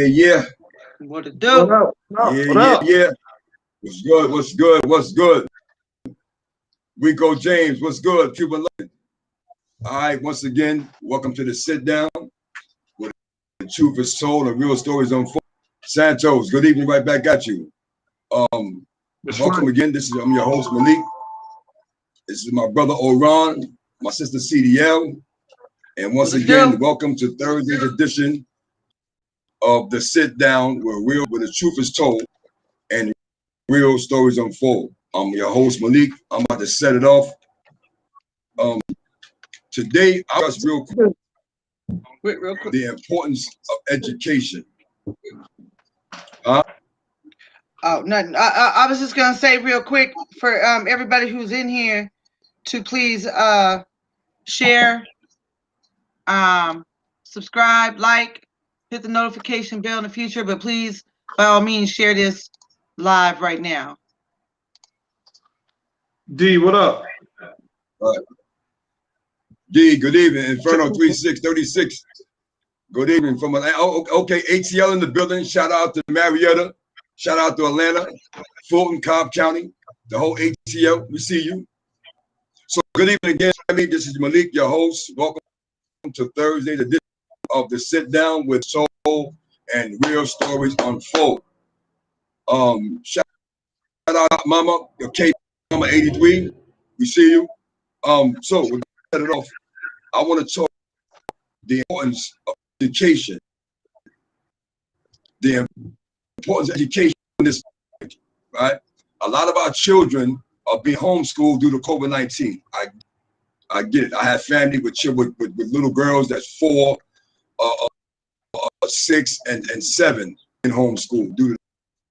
Yeah. What it do? What up? What up? What up? Yeah. What's good? What's good? What's good? Rico James, what's good? Cuban London. All right, once again, welcome to the sit down where the truth is told and real stories unfold. Santos, good evening, right back at you. Welcome again. I'm your host, Malik. This is my brother Oran, my sister CDL. And once again, welcome to Thursday's edition of the sit down where the truth is told and real stories unfold. I'm your host, Malik. I'm about to set it off. Today, I'll just real quick the importance of education. Oh, nothing. I was just gonna say real quick for everybody who's in here to please share, subscribe, like, hit the notification bell in the future, but please, by all means, share this live right now. D, what up? D, good evening. Inferno 3636. Good evening from okay, ATL in the building. Shout out to Marietta. Shout out to Atlanta, Fulton, Cobb County, the whole ATL. We see you. So good evening again. This is Malik, your host. Welcome to Thursday's edition of the Sit Down with Soul and Real Stories Unfold. Shout out Mama, your K Mama 83. We see you. So we're gonna set it off. I want to talk the importance of education. The importance of education in this, right? A lot of our children are being homeschooled due to COVID-19. I get it. I have family with little girls that's 4, 6, and 7 in homeschool due to the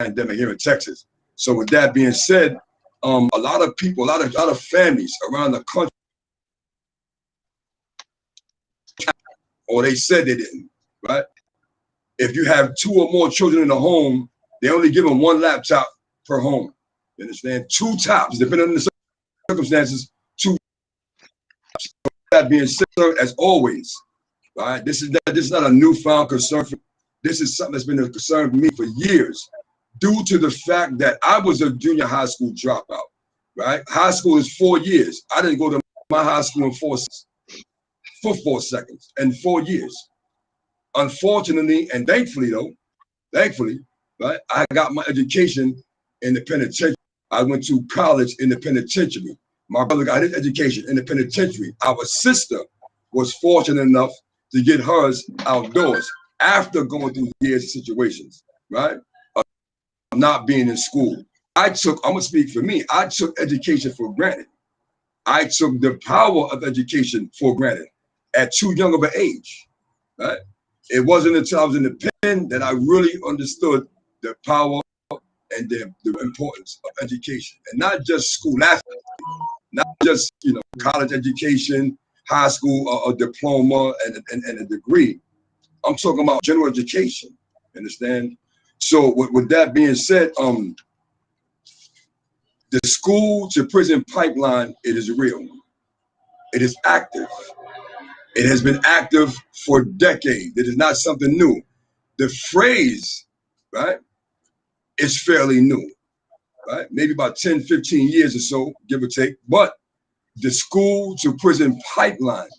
pandemic here in Texas. So with that being said, a lot of people, a lot of families around the country, or they said they didn't, right? If you have 2 or more children in the home, they only give them 1 laptop per home. You understand? 2 tops, depending on the circumstances, 2 tops. That being said, as always, right? This is not a newfound concern. This is something that's been a concern for me for years, due to the fact that I was a junior high school dropout, right? High school is 4 years. I didn't go to my high school in 4 seconds and 4 years. Unfortunately, and thankfully, right, I got my education in the penitentiary. I went to college in the penitentiary. My brother got his education in the penitentiary. Our sister was fortunate enough to get hers outdoors after going through years of situations, right? Not being in school. I'm gonna speak for me, I took education for granted. I took the power of education for granted at too young of an age, right? It wasn't until I was in the pen that I really understood the power and the importance of education, and not just school athlete, not just college education, high school, a diploma and a degree. I'm talking about general education. Understand? So with that being said, the school to prison pipeline, it is real. It is active. It has been active for decades. It is not something new. The phrase, right, is fairly new, right? Maybe about 10, 15 years or so, give or take. But the school to prison pipeline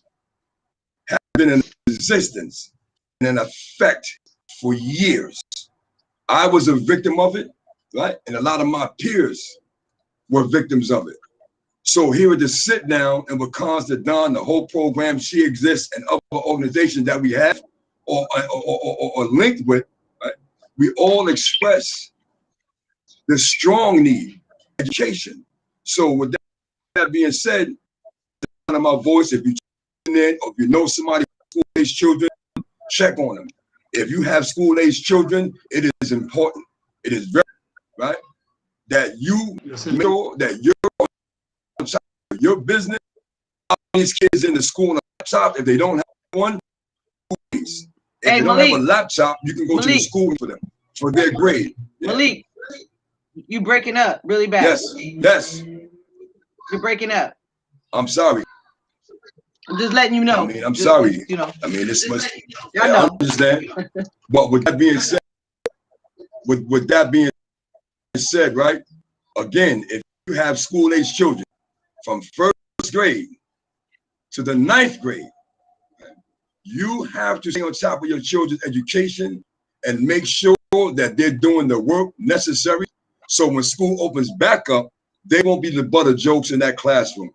has been in existence and in effect for years. I was a victim of it, right? And a lot of my peers were victims of it. So here at the sit down and with Constant Don, the whole program, she exists, and other organizations that we have or linked with, right? We all express the strong need for education. So with that being said, of my voice, if you tune in or if you know somebody with school-age children, check on them. If you have school-age children, it is important. It is very, right, that you make sure that your business, these kids in the school on a laptop, if they don't have one, if they don't have a laptop, you can go to the school for them, for their grade. Yeah. Malik, you breaking up really bad. Yes. You're breaking up. I'm sorry. I'm just letting you know. I mean, I'm sorry. You know. I mean, this must. I know. I understand. But with that being said, with that being said, right? Again, if you have school-age children from first grade to the 9th grade, you have to stay on top of your children's education and make sure that they're doing the work necessary. So when school opens back up, they won't be the butt of jokes in that classroom.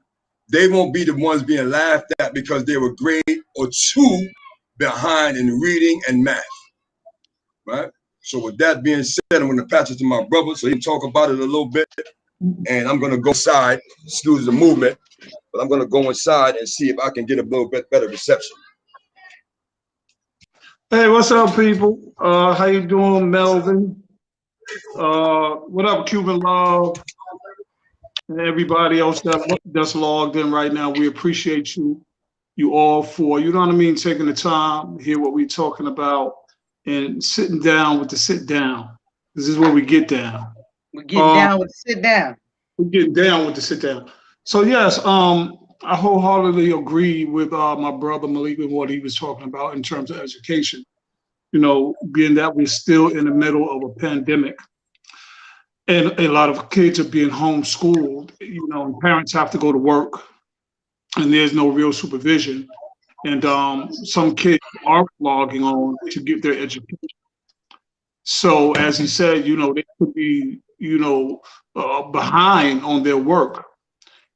They won't be the ones being laughed at because they were a grade or 2 behind in reading and math, right? So with that being said, I'm going to pass it to my brother so he can talk about it a little bit. And I'm going to go inside, excuse the movement, but I'm going to go inside and see if I can get a little bit better reception. Hey, what's up, people? How you doing, Melvin? What up, Cuban Love? And everybody else that's logged in right now, we appreciate you all for, you know what I mean, taking the time to hear what we're talking about and sitting down with the sit down. This is where we get down. We're getting down with the sit down. We're getting down with the sit down. So yes, I wholeheartedly agree with my brother Malik and what he was talking about in terms of education. You know, being that we're still in the middle of a pandemic and a lot of kids are being homeschooled, you know, and parents have to go to work and there's no real supervision. And some kids are logging on to get their education. So as he said, you know, they could be, you know, behind on their work.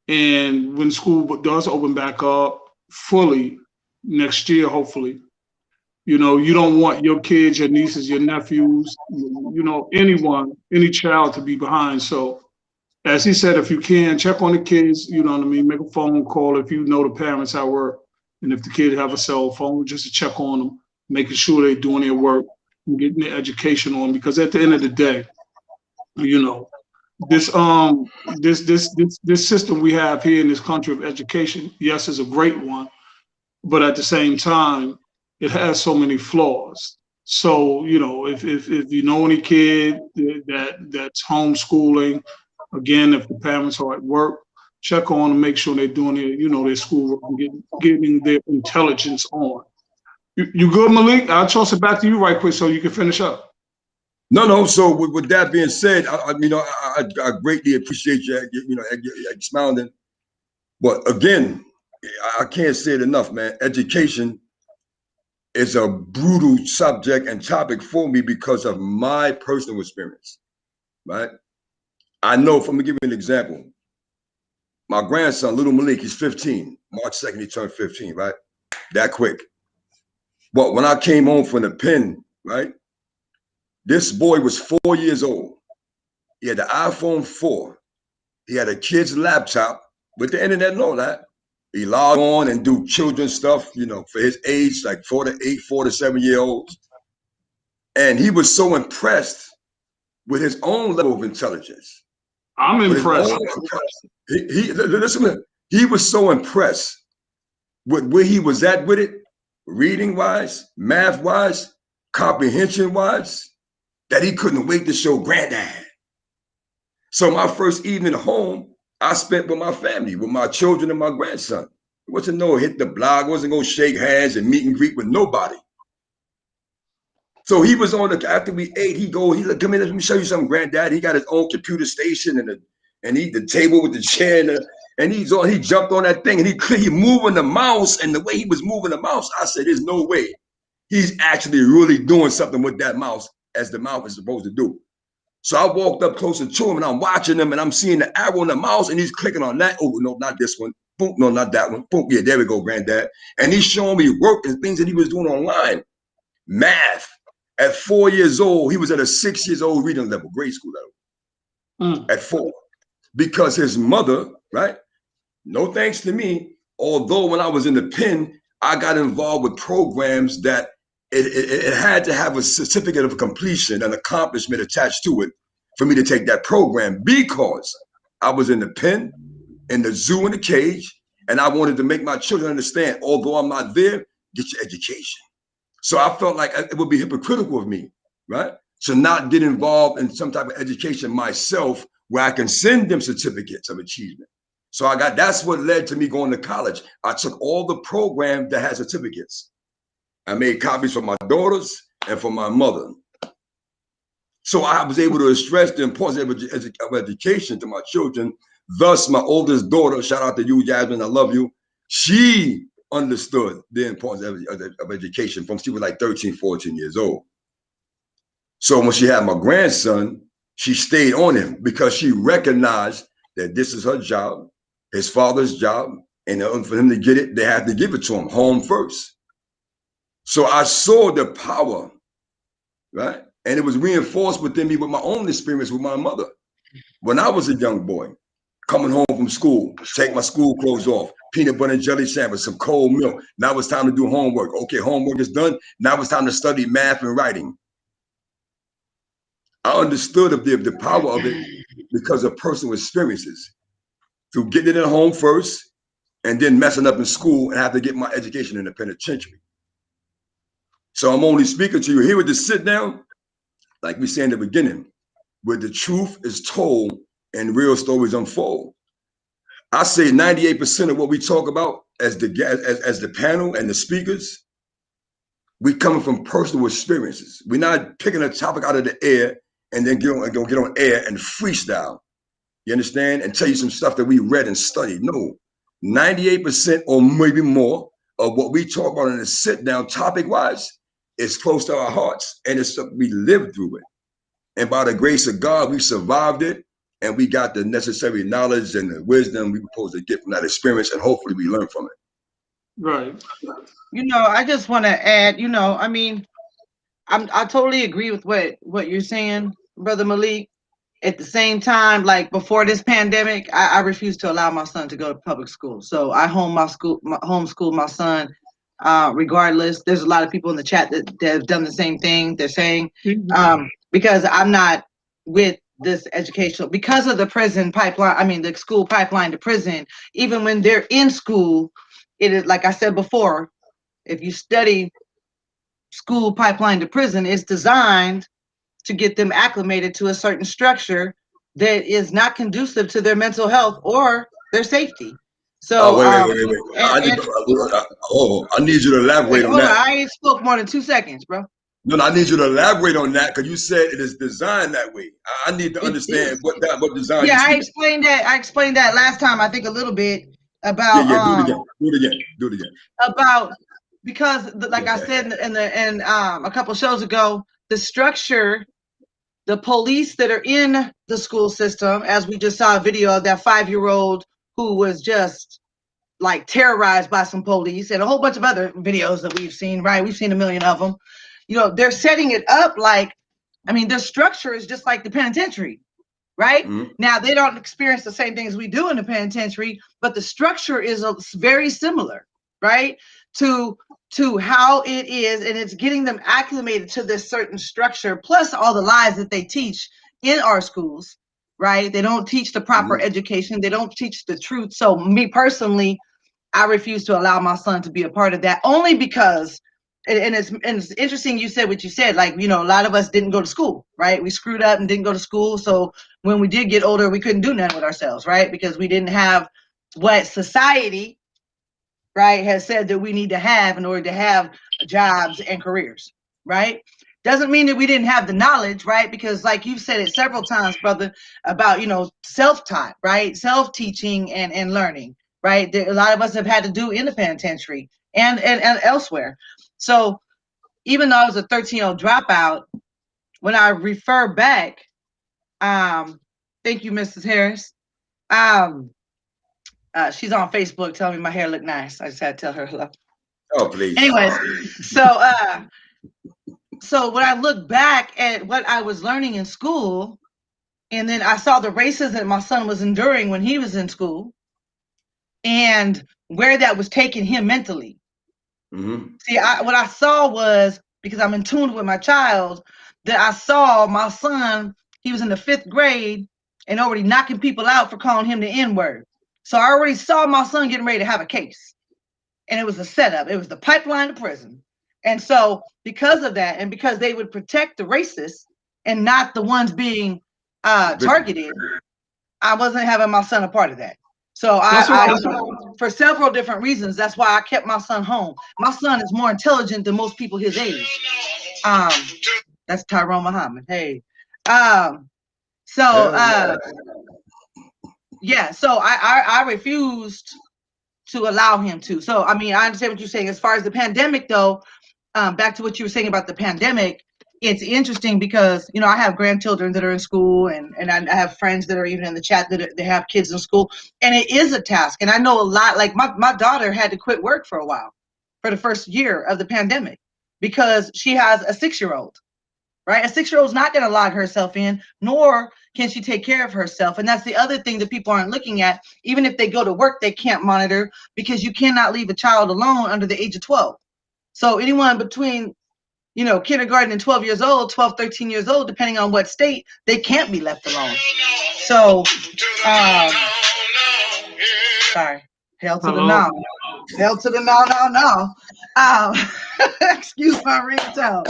And when school does open back up fully next year, hopefully, you know, you don't want your kids, your nieces, your nephews, you know, anyone, any child to be behind. So as he said, if you can, check on the kids, you know what I mean, make a phone call if you know the parents at work. And if the kids have a cell phone, just to check on them, making sure they're doing their work and getting their education on. Because at the end of the day, you know, this system we have here in this country of education, yes, is a great one, but at the same time, it has so many flaws. So, you know, if you know any kid that's homeschooling, again, if the parents are at work, check on them, make sure they're doing their, you know, their schoolwork and getting their intelligence on. You good, Malik? I'll toss it back to you right quick so you can finish up. No. So with that being said, I greatly appreciate you expounding. But again, I can't say it enough, man. Education is a brutal subject and topic for me because of my personal experience, right? I know, let me give you an example. My grandson, little Malik, he's 15. March 2nd, he turned 15, right? That quick. But when I came home from the pen, right? This boy was 4 years old. He had the iPhone 4. He had a kid's laptop with the internet and all that. He logged on and do children's stuff, you know, for his age, like 4 to 7 year olds. And he was so impressed with his own level of intelligence. I'm impressed. He was so impressed with where he was at with it, reading wise, math wise, comprehension wise, that he couldn't wait to show granddad. So my first evening home, I spent with my family, with my children and my grandson. It wasn't no hit the block, wasn't gonna shake hands and meet and greet with nobody. So he was on after we ate, he look, come in, let me show you something, granddad. He got his own computer station and the table with the chair and he jumped on that thing and he moving the mouse, and the way he was moving the mouse, I said, there's no way he's actually really doing something with that mouse as the mouse is supposed to do. So I walked up closer to him and I'm watching him and I'm seeing the arrow on the mouse and he's clicking on that. Oh, no, not this one. Boom, no, not that one. Boom, yeah, there we go, granddad. And he's showing me work and things that he was doing online. Math. At 4 years old, he was at a 6 years old reading level, grade school level, at 4. Because his mother, right? No thanks to me, although when I was in the pen, I got involved with programs that it had to have a certificate of completion and accomplishment attached to it for me to take that program, because I was in the pen, in the zoo, in the cage, and I wanted to make my children understand, although I'm not there, get your education. So I felt like it would be hypocritical of me, right, to not get involved in some type of education myself where I can send them certificates of achievement. So that's what led to me going to college. I took all the programs that had certificates. I made copies for my daughters and for my mother. So I was able to stress the importance of education to my children. Thus, my oldest daughter, shout out to you, Jasmine, I love you. She understood the importance of education from she was like 13, 14 years old. So when she had my grandson, she stayed on him because she recognized that this is her job, his father's job, and for him to get it, they had to give it to him home first. So I saw the power, right? And it was reinforced within me with my own experience with my mother. When I was a young boy, coming home from school, take my school clothes off, peanut butter and jelly sandwich, some cold milk. Now it's time to do homework. Okay, homework is done. Now it's time to study math and writing. I understood the power of it because of personal experiences. Through getting it at home first and then messing up in school and have to get my education in the penitentiary. So I'm only speaking to you here with the sit down, like we said in the beginning, where the truth is told and real stories unfold. I say 98% of what we talk about as the panel and the speakers, we coming from personal experiences. We're not picking a topic out of the air and then get on air and freestyle. You understand? And tell you some stuff that we read and studied. No, 98% or maybe more of what we talk about in the sit down topic wise is close to our hearts, and it's something we lived through it. And by the grace of God, we survived it, and we got the necessary knowledge and the wisdom we were supposed to get from that experience, and hopefully we learn from it. Right. I just want to add, I mean, I totally agree with what you're saying, Brother Malik. At the same time, like before this pandemic, I refused to allow my son to go to public school. So I homeschooled my son. Regardless, there's a lot of people in the chat that have done the same thing. They're saying because I'm not with this educational, because of the prison pipeline. I mean, the school pipeline to prison. Even when they're in school, it is like I said before. If you study school pipeline to prison, it's designed to get them acclimated to a certain structure that is not conducive to their mental health or their safety. So, wait. I need you to elaborate on that. I ain't spoke more than 2 seconds, bro. No, I need you to elaborate on that because you said it is designed that way. I need to understand what design. Yeah, I explained that. I explained that last time. I think a little bit about. Do it again. About because, like I said in a couple shows ago, the structure. The police that are in the school system, as we just saw a video of that 5-year-old who was just like terrorized by some police, and a whole bunch of other videos that we've seen, right? We've seen a million of them. They're setting it up like, I mean, their structure is just like the penitentiary, right? Mm-hmm. Now, they don't experience the same things we do in the penitentiary, but the structure is very similar, right? To how it is, and it's getting them acclimated to this certain structure, plus all the lies that they teach in our schools, right? They don't teach the proper education. They don't teach the truth. So me personally, I refuse to allow my son to be a part of that, only because, and it's interesting you said what you said, like, a lot of us didn't go to school, right? We screwed up and didn't go to school. So when we did get older, we couldn't do nothing with ourselves, right? Because we didn't have what society, right, has said that we need to have in order to have jobs and careers, right? Doesn't mean that we didn't have the knowledge, right? Because like you've said it several times, brother, about, self-taught, right? Self-teaching and learning, right? A lot of us have had to do in the penitentiary and elsewhere. So even though I was a 13-year-old dropout, when I refer back, thank you, Mrs. Harris, she's on Facebook telling me my hair looked nice. I just had to tell her hello. Oh, please. Anyways, so when I look back at what I was learning in school, and then I saw the racism that my son was enduring when he was in school, and where that was taking him mentally. Mm-hmm. See, what I saw was, because I'm in tune with my child, that I saw my son, he was in the 5th grade and already knocking people out for calling him the N-word. So I already saw my son getting ready to have a case, and it was a setup. It was the pipeline to prison. And so because of that, and because they would protect the racists and not the ones being targeted, I wasn't having my son a part of that. So for several different reasons, that's why I kept my son home. My son is more intelligent than most people his age. That's Tyrone Muhammad. Hey. Yeah, so I refused to allow him to. So, I mean, I understand what you're saying. As far as the pandemic, though, back to what you were saying about the pandemic, it's interesting because, you know, I have grandchildren that are in school, and I have friends that are even in the chat that they have kids in school, and it is a task. And I know a lot, like my daughter had to quit work for a while, for the first year of the pandemic, because she has a 6-year-old, right? A 6-year-old's not going to log herself in, nor can she take care of herself. And that's the other thing that people aren't looking at. Even if they go to work, they can't monitor, because you cannot leave a child alone under the age of 12. So anyone between, you know, kindergarten and 12 years old, 12, 13 years old, depending on what state, they can't be left alone. So, sorry, hell to the no. Hell to the no. Excuse my ringtone.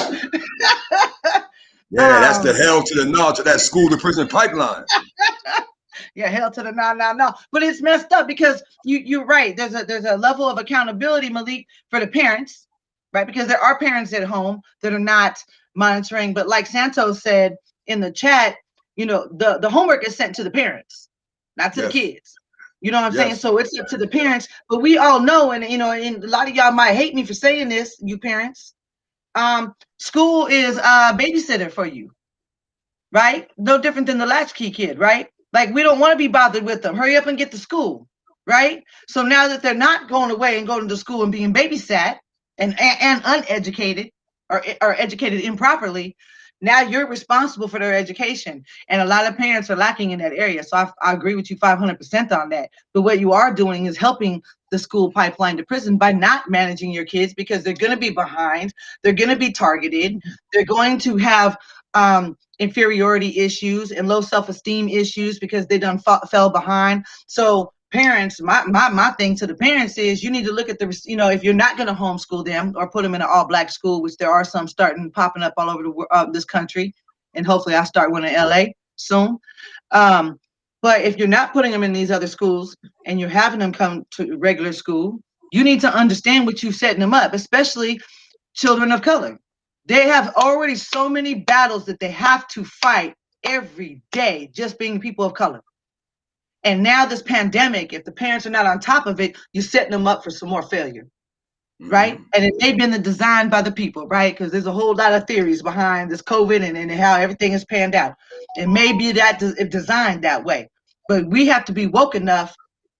Yeah, that's the hell to the no to that school to prison pipeline. Yeah, hell to the no. But it's messed up because you're right. There's a level of accountability, Malik, for the parents, right? Because there are parents at home that are not monitoring. But like Santos said in the chat, you know, the homework is sent to the parents, not to the kids. You know what I'm saying? So it's up to the parents. But we all know, and you know, and a lot of y'all might hate me for saying this, you parents. School is a babysitter for you, right? No different than the latchkey kid, right? Like, we don't want to be bothered with them. Hurry up and get to school, right? So now that they're not going away and going to school and being babysat and uneducated or educated improperly, now you're responsible for their education. And a lot of parents are lacking in that area. So I agree with you 500% on that. But what you are doing is helping the school pipeline to prison by not managing your kids, because they're going to be behind. They're going to be targeted. They're going to have inferiority issues and low self-esteem issues because they done fell behind. So parents, my thing to the parents is, you need to look at the, you know, if you're not going to homeschool them or put them in an all-black school, which there are some popping up all over this country, and hopefully I'll start one in LA soon. But if you're not putting them in these other schools and you're having them come to regular school, you need to understand what you're setting them up, especially children of color. They have already so many battles that they have to fight every day, just being people of color. And now this pandemic, if the parents are not on top of it, you're setting them up for some more failure, right? And it may have been designed by the people, right? Because there's a whole lot of theories behind this COVID and how everything is panned out. It may be that it's designed that way, but we have to be woke enough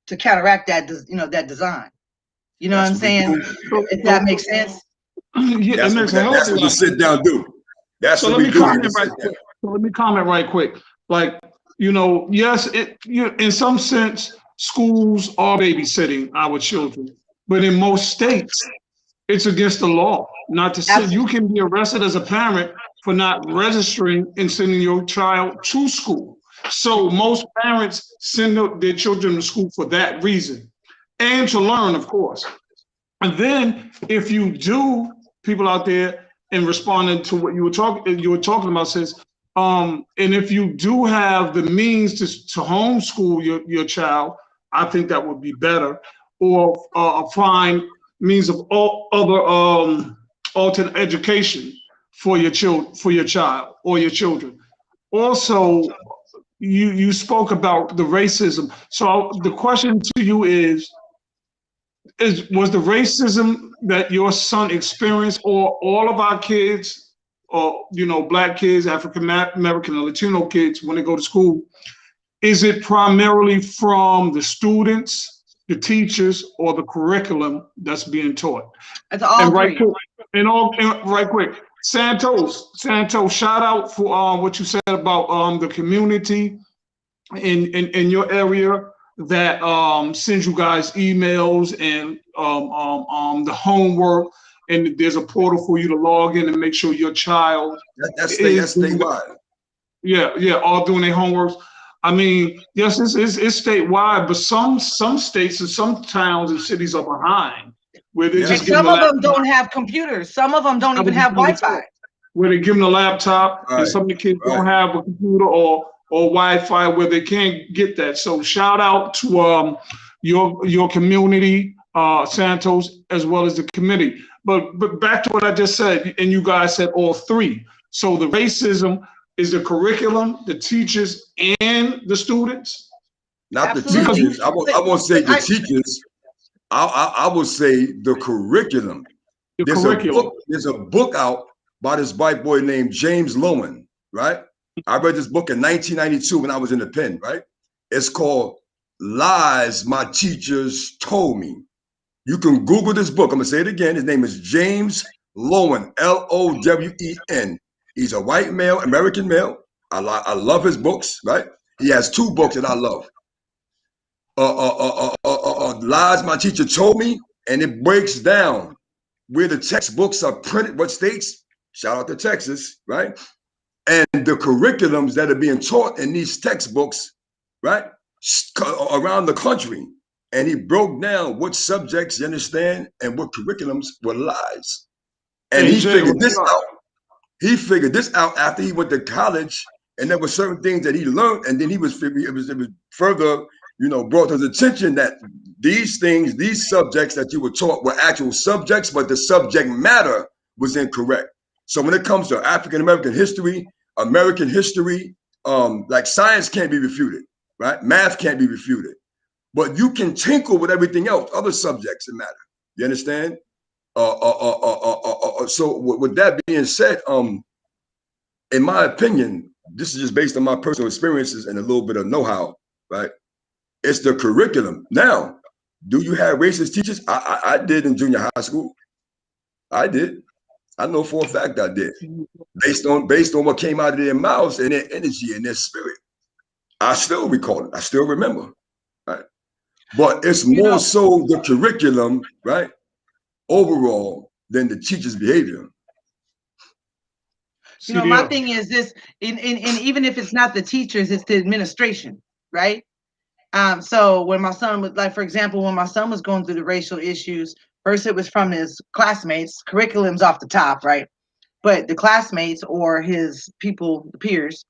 to counteract that, you know, that design. You know what I'm saying? If that makes sense. Yeah, that's what we sit down do. That's what we do. So let me comment right quick. Like, you know, yes, in some sense, schools are babysitting our children, but in most states, it's against the law not to send. You can be arrested as a parent for not registering and sending your child to school. So most parents send their children to school for that reason, and to learn, of course. And then if you do, people out there, and responding to what you were talking about, says, and if you do have the means to homeschool your child, I think that would be better, or find means of all other alternate education for your child or your children. Also, you spoke about the racism. So the question to you is was the racism that your son experienced, or all of our kids, or, you know, Black kids, African American and Latino kids, when they go to school, is it primarily from the students, the teachers, or the curriculum that's being taught? It's all right quick, Santos, shout out for what you said about the community in your area that sends you guys emails and the homework, and there's a portal for you to log in and make sure your child that's statewide. Yeah, all doing their homeworks. I mean, yes, it's statewide, but some states and some towns and cities are behind. Where they just some of them don't have computers. Some of them don't even have Wi-Fi. Where they give them a laptop, and some of the kids don't have a computer or or Wi-Fi where they can't get that. So shout out to your community, Santos, as well as the committee. But back to what I just said, and you guys said all three. So the racism is the curriculum, the teachers, and the students? Not Absolutely. the teachers. I won't say the teachers. I will say the curriculum. There's a book out by this white boy named James Lowen, right? I read this book in 1992 when I was in the pen, right? It's called Lies My Teachers Told Me. You can Google this book. I'm gonna say it again. His name is James Lowen, Lowen. He's a white male, American male. I love his books, right? He has two books that I love. Lies My Teacher Told Me, and it breaks down where the textbooks are printed, what states, shout out to Texas, right? And the curriculums that are being taught in these textbooks, right, around the country. And he broke down what subjects you understand and what curriculums were lies. And he figured this out. He figured this out after he went to college, and there were certain things that he learned, and then it was further, brought to his attention that these things, these subjects that you were taught were actual subjects, but the subject matter was incorrect. So when it comes to African American history, American history, like science can't be refuted, right? Math can't be refuted, but you can tinkle with everything else, other subjects that matter. You understand? So with that being said, in my opinion, this is just based on my personal experiences and a little bit of know-how, right? It's the curriculum. Now, do you have racist teachers? I did in junior high school. I did. I know for a fact I did. Based on what came out of their mouths and their energy and their spirit. I still recall it. I still remember. Right. But it's more so the curriculum, right? Overall than the teacher's behavior. CDL. My thing is this, and even if it's not the teachers, it's the administration, right? So when my son was, like, for example, when my son was going through the racial issues, first it was from his classmates, curriculum's off the top, right? But the classmates or his people, the peers,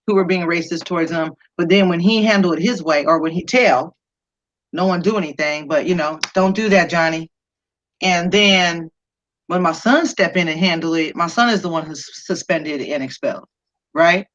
who were being racist towards him. But then when he handled it his way, or when he tell, no one do anything, but don't do that, Johnny. And then when my son step in and handle it, my son is the one who's suspended and expelled, right?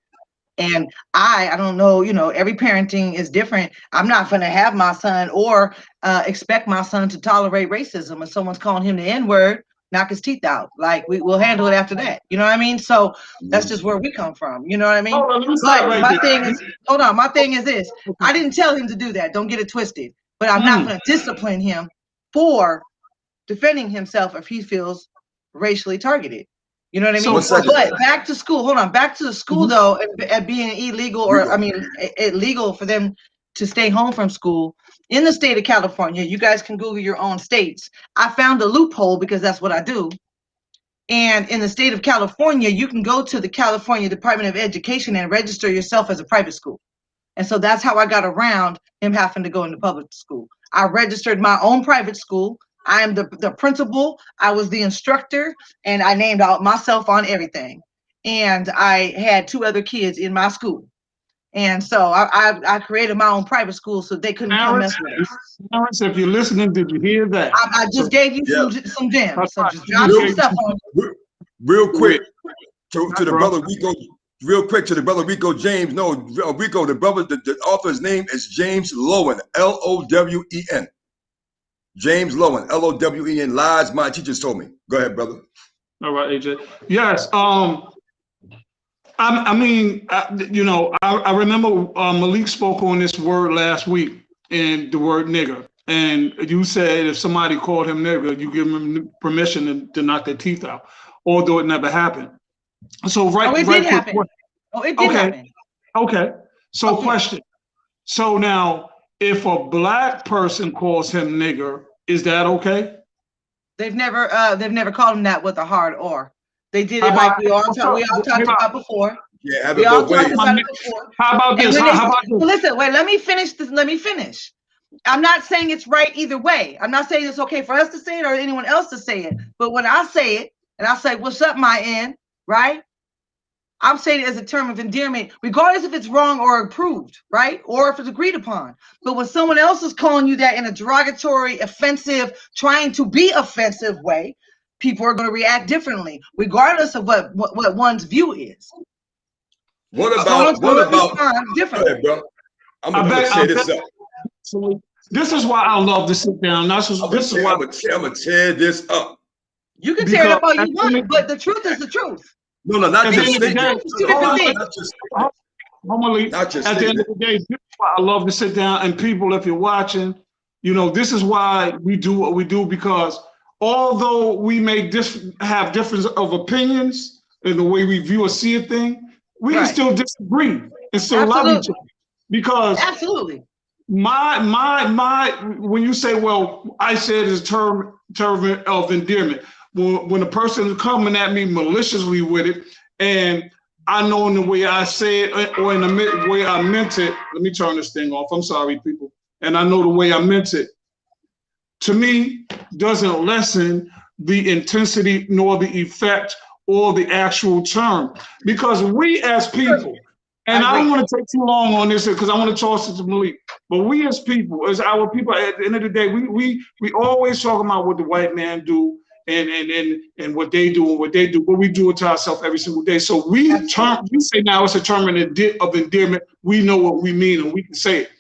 And I don't know, every parenting is different. I'm not going to have my son or expect my son to tolerate racism. If someone's calling him the N-word, knock his teeth out. Like, we'll handle it after that. You know what I mean? So that's just where we come from. You know what I mean? But my thing is, my thing is this. I didn't tell him to do that. Don't get it twisted. But I'm not going to discipline him for defending himself if he feels racially targeted. You know what I mean? But back to school. Back to the school though, at being illegal, or illegal for them to stay home from school in the state of California. You guys can Google your own states. I found a loophole because that's what I do. And in the state of California, you can go to the California Department of Education and register yourself as a private school. And so that's how I got around him having to go into public school. I registered my own private school. I am the principal. I was the instructor, and I named out myself on everything. And I had 2 other kids in my school. And so I created my own private school so they couldn't come mess with us. Parents, if you're listening, did you hear that? I just gave you some gems. So just drop some stuff on you. Real quick to the brother Rico. Real quick to the brother Rico James. No, Rico, the author's name is James Lowen, Lowen. James Lowen, Lowen. Lies My Teachers Told Me. Go ahead, brother. All right, AJ. Yes. I remember Malik spoke on this word last week, and the word nigger. And you said if somebody called him nigger, you give him permission to knock their teeth out, although it never happened. So it did happen. Okay. So question. So now, if a black person calls him nigger, is that okay? They've never called him that with a hard or. They did it like we all talked about before. Yeah, we all talked about it before. How about this? Listen, wait, let me finish this. Let me finish. I'm not saying it's right either way. I'm not saying it's okay for us to say it or anyone else to say it. But when I say it, and I say, what's up, my end, right? I'm saying it as a term of endearment, regardless if it's wrong or approved, right? Or if it's agreed upon. But when someone else is calling you that in a derogatory, offensive, trying to be offensive way, people are going to react differently, regardless of what one's view is. What about differently? Go ahead, bro. I'm gonna tear this up. This is why I love to sit down. I'm gonna tear this up. You can tear it up all you want, but the truth is the truth. No, not just two different things. At the end of the day, this is why I love to sit down. And people, if you're watching, you know, this is why we do what we do, because although we may have difference of opinions in the way we view or see a thing, we can still disagree and still love each other. Because my when you say, well, I said it's a term of endearment. When a person is coming at me maliciously with it, and I know in the way I say it or in the way I meant it, let me turn this thing off. I'm sorry, people. And I know the way I meant it, to me, doesn't lessen the intensity nor the effect or the actual term. Because we as people, and I don't want to take too long on this because I want to toss it to Malik, but we as people, as our people, at the end of the day, we always talk about what the white man do and what they do and what they do, but we do it to ourselves every single day. So we say now it's a term of endearment. We know what we mean and we can say it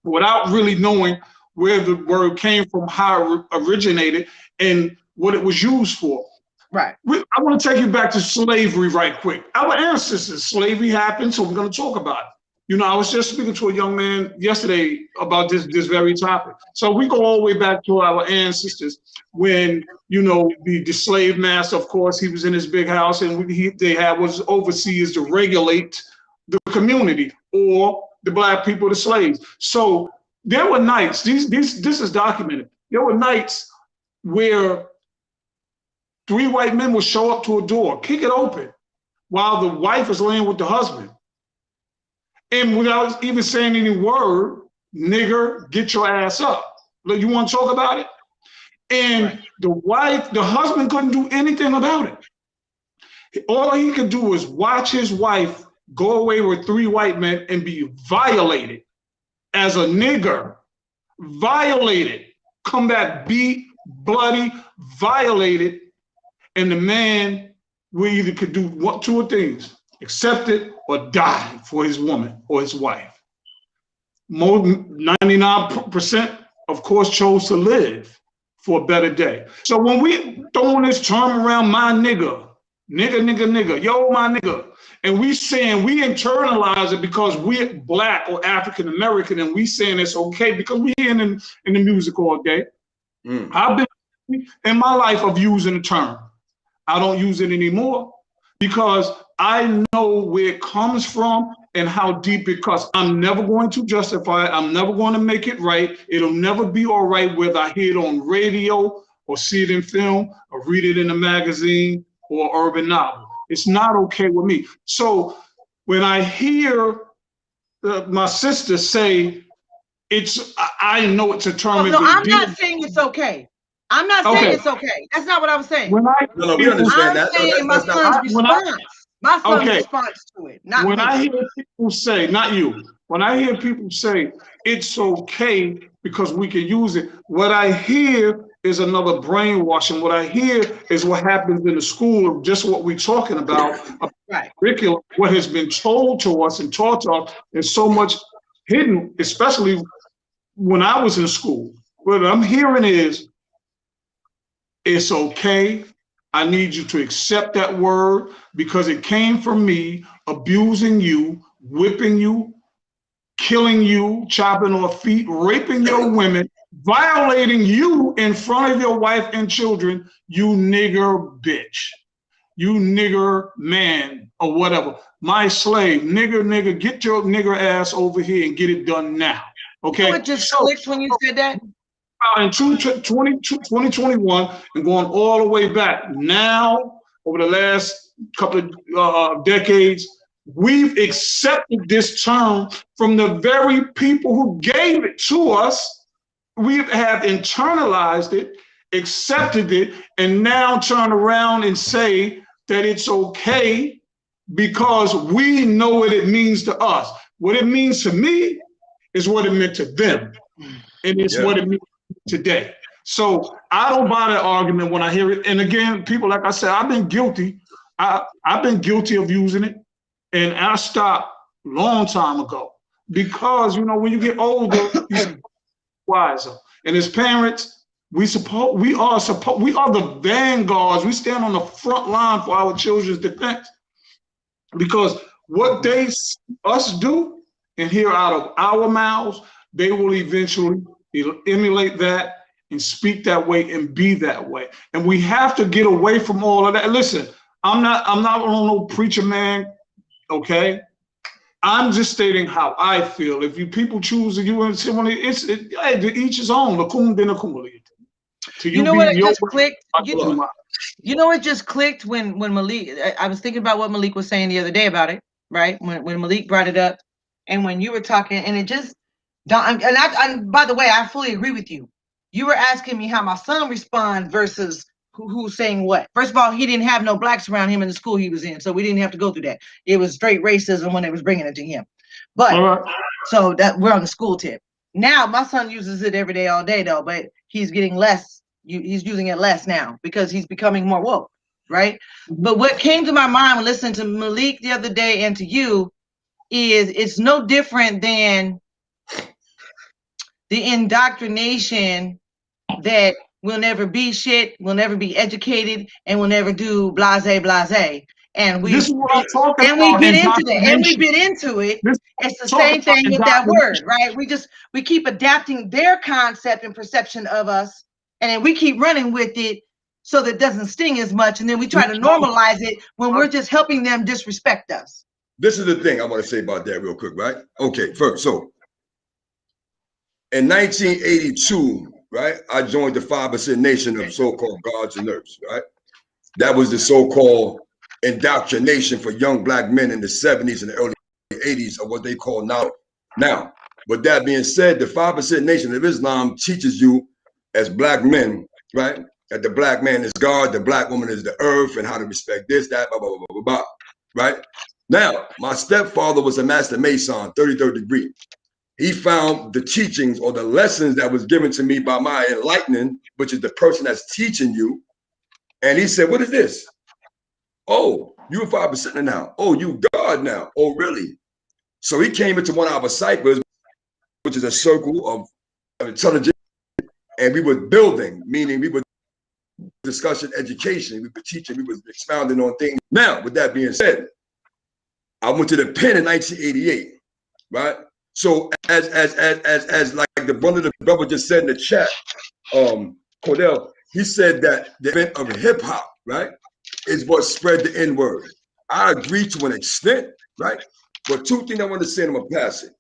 without really knowing where the word came from, how it originated, and what it was used for. Right. I want to take you back to slavery right quick. Our ancestors, slavery happened, so we're going to talk about it. You know, I was just speaking to a young man yesterday about this very topic. So we go all the way back to our ancestors when, you know, the slave master, of course, he was in his big house, and they had was overseers to regulate the community or the black people, the slaves. So there were nights, this is documented, there were nights where 3 white men would show up to a door, kick it open, while the wife is laying with the husband. And without even saying any word, nigger, get your ass up. You want to talk about it? And the husband couldn't do anything about it. All he could do was watch his wife go away with 3 white men and be violated as a nigger, violated, come back beat, bloody, violated, and the man either could do 2 things: accept it or die for his woman or his wife. 99%, of course, chose to live for a better day. So when we throwing this term around, my nigga, yo, my nigga, and we saying we internalize it because we're black or African American, and we saying it's okay because we in the music all day. I've been in my life of using the term. I don't use it anymore because I know where it comes from and how deep it cuts. I'm never going to justify it. I'm never going to make it right. It'll never be all right whether I hear it on radio or see it in film or read it in a magazine or urban novel. It's not okay with me. So when I hear my sister say I know it's a term. No, I'm not saying it's okay. I'm not saying it's okay. That's not what I'm saying. We understand that. Saying my son's response. My son's response to it. Not when me. I hear people say, not you, when I hear people say it's okay because we can use it, what I hear is another brainwashing. What I hear is what happens in the school, just what we're talking about, curriculum, what has been told to us and taught to us, and so much hidden, especially when I was in school. What I'm hearing is, it's okay. I need you to accept that word because it came from me abusing you, whipping you, killing you, chopping off feet, raping your women, violating you in front of your wife and children, you nigger bitch, you nigger man, or whatever. My slave, nigger, get your nigger ass over here and get it done now. Okay? So it just clicked when you said that? In 2021 and going all the way back now, over the last couple of decades, we've accepted this term from the very people who gave it to us. We have internalized it, accepted it, and now turn around and say that it's okay because we know what it means to us. What it means to me is what it meant to them, and it's what it means today. So I don't buy that argument when I hear it. And again, people, like I said, I've been guilty. I've been guilty of using it, and I stopped a long time ago because, you know, when you get older, you're wiser. And as parents, we are the vanguards. We stand on the front line for our children's defense, because what they see us do and hear out of our mouths, they will eventually emulate that and speak that way and be that way. And we have to get away from all of that. Listen, I'm not on no preacher man, okay? I'm just stating how I feel. If you people choose to do it, hey, to each his own. You know what? It just clicked. You know, it just clicked when Malik. I was thinking about what Malik was saying the other day about it, right? When Malik brought it up, and when you were talking, and it just. And by the way, I fully agree with you. You were asking me how my son responds versus who's saying what. First of all, he didn't have no blacks around him in the school he was in, so we didn't have to go through that. It was straight racism when they was bringing it to him. But so that we're on the school tip. Now my son uses it every day, all day though, but he's getting less. He's using it less now because he's becoming more woke, right? But what came to my mind when listening to Malik the other day and to you is it's no different than the indoctrination that we'll never be shit, we'll never be educated, and we'll never do blase. And we get into that, and we've been into it. It's the same thing with that word, right? We keep adapting their concept and perception of us, and then we keep running with it so that it doesn't sting as much, and then we try to normalize it when we're just helping them disrespect us. This is the thing I want to say about that real quick, right? Okay, first, so in 1982, right, I joined the 5% Nation of so-called guards and nurses, right? That was the so-called indoctrination for young black men in the 70s and the early 80s of what they call now. Now, with that being said, the 5% Nation of Islam teaches you as black men, right, that the black man is God, the black woman is the earth, and how to respect this, that, blah, blah, blah, blah, blah, right? Now, my stepfather was a master Mason, 33rd degree. He found the teachings or the lessons that was given to me by my enlightening, which is the person that's teaching you. And he said, what is this? Oh, you a 5% now. Oh, you God now. Oh, really? So he came into one of our ciphers, which is a circle of intelligence. And we were building, meaning we were discussing education. We were teaching, we were expounding on things. Now, with that being said, I went to the pen in 1988, right? So as like the brother just said in the chat, Cordell, he said that the event of hip hop, right, is what spread the N-word. I agree to an extent, right? But two things I want to say, and I'm gonna pass it.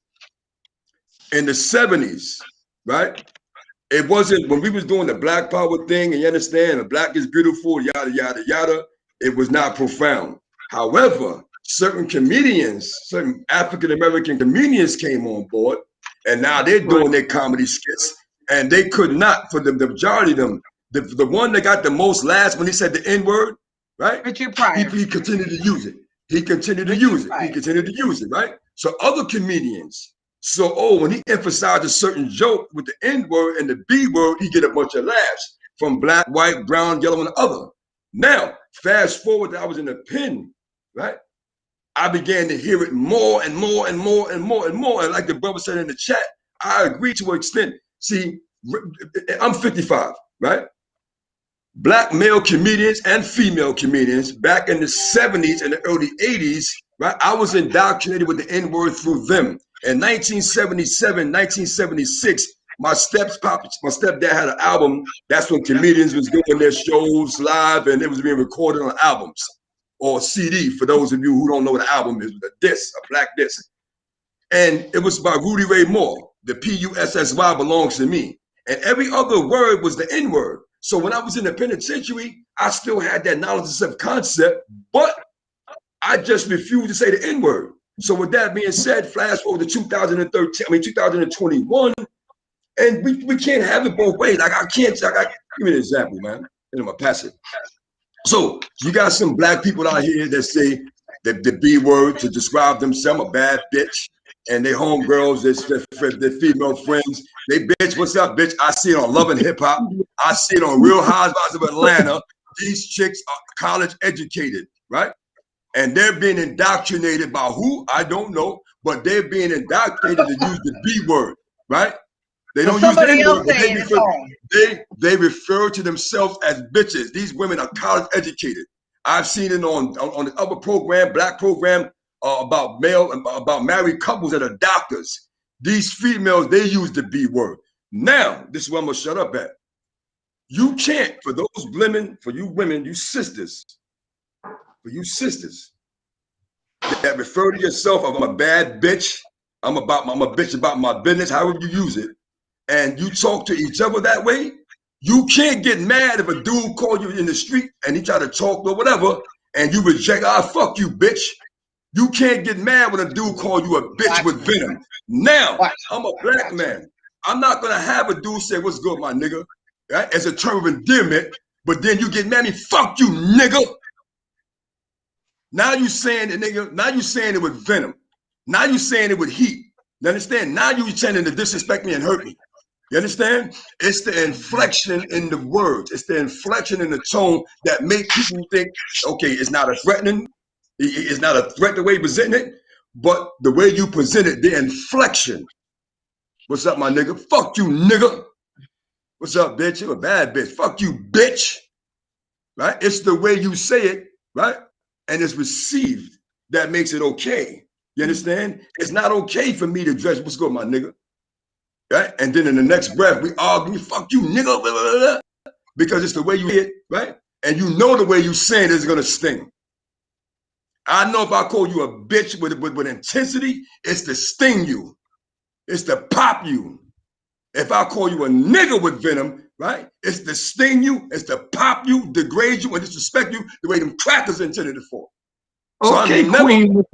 In the 70s, right? It wasn't when we was doing the Black Power thing, and you understand, the black is beautiful, yada, yada, yada. It was not profound. However, certain comedians, certain African-American comedians came on board, and now they're doing their comedy skits, and they could not, for the majority of them, the one that got the most laughs when he said the N-word, right? Richard Pryor. He continued to use it. He continued to use it. He continued to use it, right? So other comedians, when he emphasized a certain joke with the N-word and the B-word, he get a bunch of laughs from black, white, brown, yellow, and other. Now, fast forward that I was in the pen, right? I began to hear it more and more and more and more and more. And like the brother said in the chat, I agree to an extent. See, I'm 55, right? Black male comedians and female comedians back in the 70s and the early 80s, right? I was indoctrinated with the N-word through them. In 1977, 1976, my stepdad had an album. That's when comedians was doing their shows live and it was being recorded on albums. Or CD, for those of you who don't know what an album is, with a disc, a black disc. And it was by Rudy Ray Moore. The P-U-S-S-Y belongs to me. And every other word was the N-word. So when I was in the penitentiary, I still had that knowledge of self-concept, but I just refused to say the N-word. So with that being said, flash forward to 2021, and we can't have it both ways. Like give me an example, man. And I'm gonna pass it. So you got some black people out here that say the B word to describe themselves, a bad bitch. And they homegirls, their female friends. They bitch, what's up, bitch? I see it on Love and Hip Hop. I see it on Real Housewives of Atlanta. These chicks are college educated, right? And they're being indoctrinated by who? I don't know, but they're being indoctrinated to use the B word, right? They don't use the N word, but they refer to themselves as bitches. These women are college educated. I've seen it on the other program, black program, about married couples that are doctors. These females, they use the B word. Now, this is where I'm gonna shut up at. You can't, for those women, for you women, you sisters, that refer to yourself as I'm a bad bitch, I'm a bitch about my business, however you use it, and you talk to each other that way, you can't get mad if a dude call you in the street and he try to talk or whatever, and you reject, fuck you, bitch. You can't get mad when a dude call you a bitch with venom. Now, I'm a black man. I'm not gonna have a dude say, what's good, my nigga, right? As a term of endearment, but then you get mad at me, fuck you, nigga. Now you saying it, nigga, now you saying it with venom. Now you saying it with heat. You understand? Now you intending to disrespect me and hurt me. You understand? It's the inflection in the words. It's the inflection in the tone that make people think, okay, it's not a threatening, it's not a threat the way you present it, but the way you present it, the inflection. What's up, my nigga? Fuck you, nigga. What's up, bitch? You're a bad bitch. Fuck you, bitch. Right? It's the way you say it, right? And it's received that makes it okay. You understand? It's not okay for me to dress, what's good, my nigga? Right? And then in the next breath, we argue, fuck you, nigga, blah, blah, blah, because it's the way you say it, right? And you know the way you say it is gonna sting. I know if I call you a bitch with intensity, it's to sting you. It's to pop you. If I call you a nigga with venom, right? It's to sting you, it's to pop you, degrade you, and disrespect you the way them crackers intended it for. So okay, listen,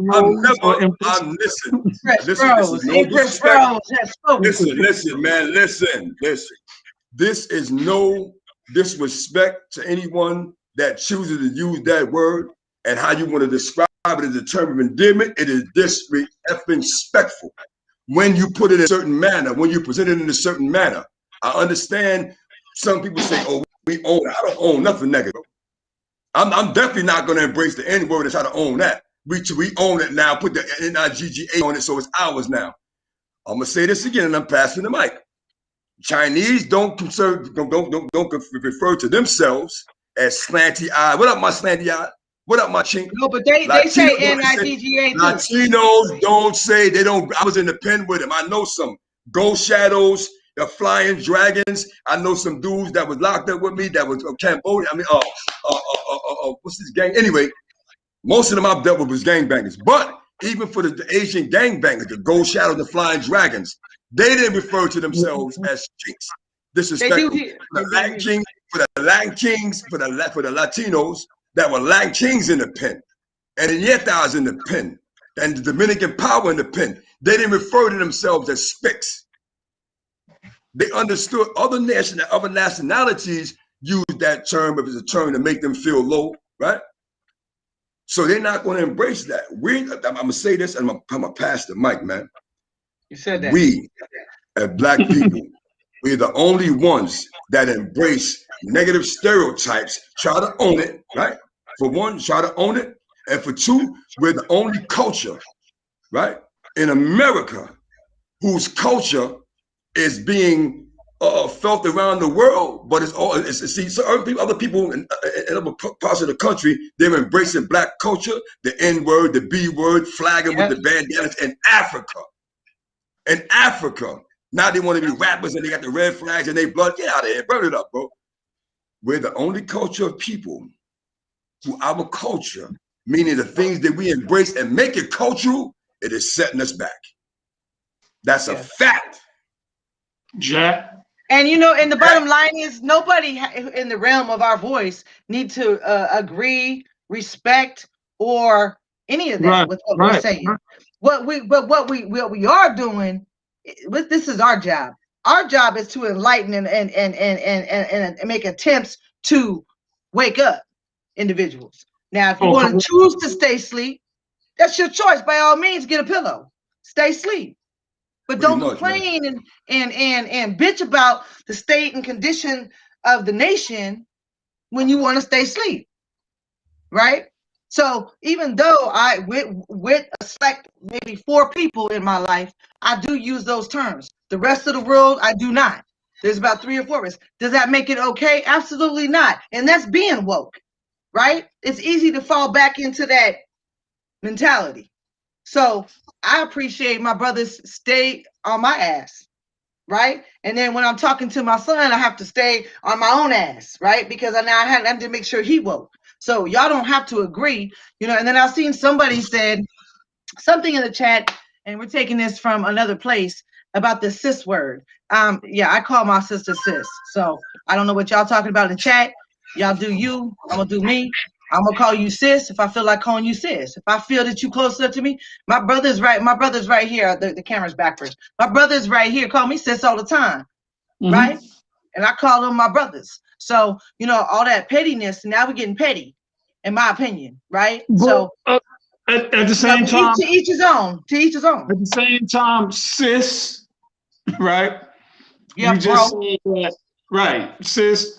man, listen. This is no disrespect to anyone that chooses to use that word and how you want to describe it as a term of endearment. It is disrespectful. When you put it in a certain manner, when you present it in a certain manner. I understand some people say, oh, we own it. I don't own nothing negative. I'm definitely not going to embrace the N word and try to own that. We own it now, put the NIGGA on it, so it's ours now. I'm going to say this again, and I'm passing the mic. Chinese don't refer to themselves as slanty eye. What up, my slanty eye? What up, my chink? No, but they say NIGGA too. Latinos don't say, they don't. I was in the pen with them. I know some Ghost Shadows, the Flying Dragons. I know some dudes that was locked up with me that was Cambodia. I mean, what's this gang? Anyway, most of them I've dealt with was gangbangers. But even for the Asian gangbangers, the Ghost Shadows, the Flying Dragons, they didn't refer to themselves as chinks. Disrespectful. For the Latin Kings, for the Latinos that were Latin Kings in the pen, and the Yetas in the pen, and the Dominican power in the pen, they didn't refer to themselves as spicks. They understood other nationalities use that term if it's a term to make them feel low, right? So they're not going to embrace that. I'm going to say this, and I'm going to pass the mic, man. You said that. We, as black people, we're the only ones that embrace negative stereotypes, try to own it, right? For one, try to own it. And for two, we're the only culture, right, in America whose culture is being felt around the world, but other people in other parts of the country, they're embracing black culture, the N word, the B word, flagging with the bandanas in Africa. In Africa, now they want to be rappers and they got the red flags and they blood. Get out of here, burn it up, bro. We're the only culture of people who our culture, meaning the things that we embrace and make it cultural, it is setting us back. That's a fact. Jack. And you know, and the bottom line is nobody in the realm of our voice need to agree, respect, or any of that with what we're saying. What we are doing, this is our job. Our job is to enlighten and make attempts to wake up individuals. Now, if you want to choose to stay asleep, That's your choice. By all means, get a pillow. Stay asleep. But don't complain and bitch about the state and condition of the nation when you want to stay asleep. Right? So even though I with a select maybe 4 people in my life, I do use those terms. The rest of the world, I do not. There's about 3 or 4 of us. Does that make it okay? Absolutely not. And that's being woke, right? It's easy to fall back into that mentality. So I appreciate my brothers stay on my ass, right? And then when I'm talking to my son, I have to stay on my own ass, right? Because I had to make sure he woke. So y'all don't have to agree, you know. And then I've seen somebody said something in the chat, and we're taking this from another place about the sis word. Yeah, I call my sister sis. So I don't know what y'all talking about in the chat. Y'all do you. I'm gonna do me. I'm gonna call you sis if I feel like calling you sis. If I feel that you close up to me, my brother's right. My brother's right here. The camera's backwards. My brother's right here. Call me sis all the time, right? And I call them my brothers. So you know all that pettiness. Now we're getting petty, in my opinion, right? But, so at the same time, to each his own. To each his own. At the same time, sis, right? Yeah, you just said that, right, sis.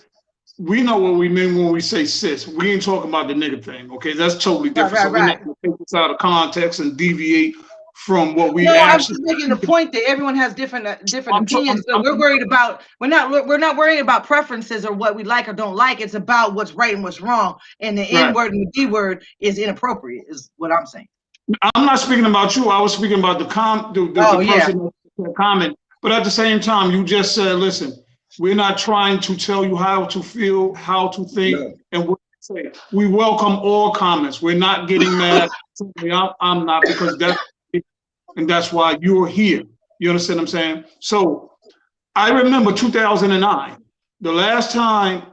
We know what we mean when we say sis. We ain't talking about the nigga thing, okay? That's totally different. Right, so we're not gonna take this out of context and deviate from what we I'm actually. just making the point that everyone has different opinions. So we're worried about we're not worried about preferences or what we like or don't like. It's about what's right and what's wrong. And the N word and the D word is inappropriate, is what I'm saying. I'm not speaking about you. I was speaking about the person that comment. But at the same time, you just said, listen, we're not trying to tell you how to feel, how to think, and what to say. We welcome all comments. We're not getting mad. I'm not, because that's why you're here. You understand what I'm saying? So I remember 2009, the last time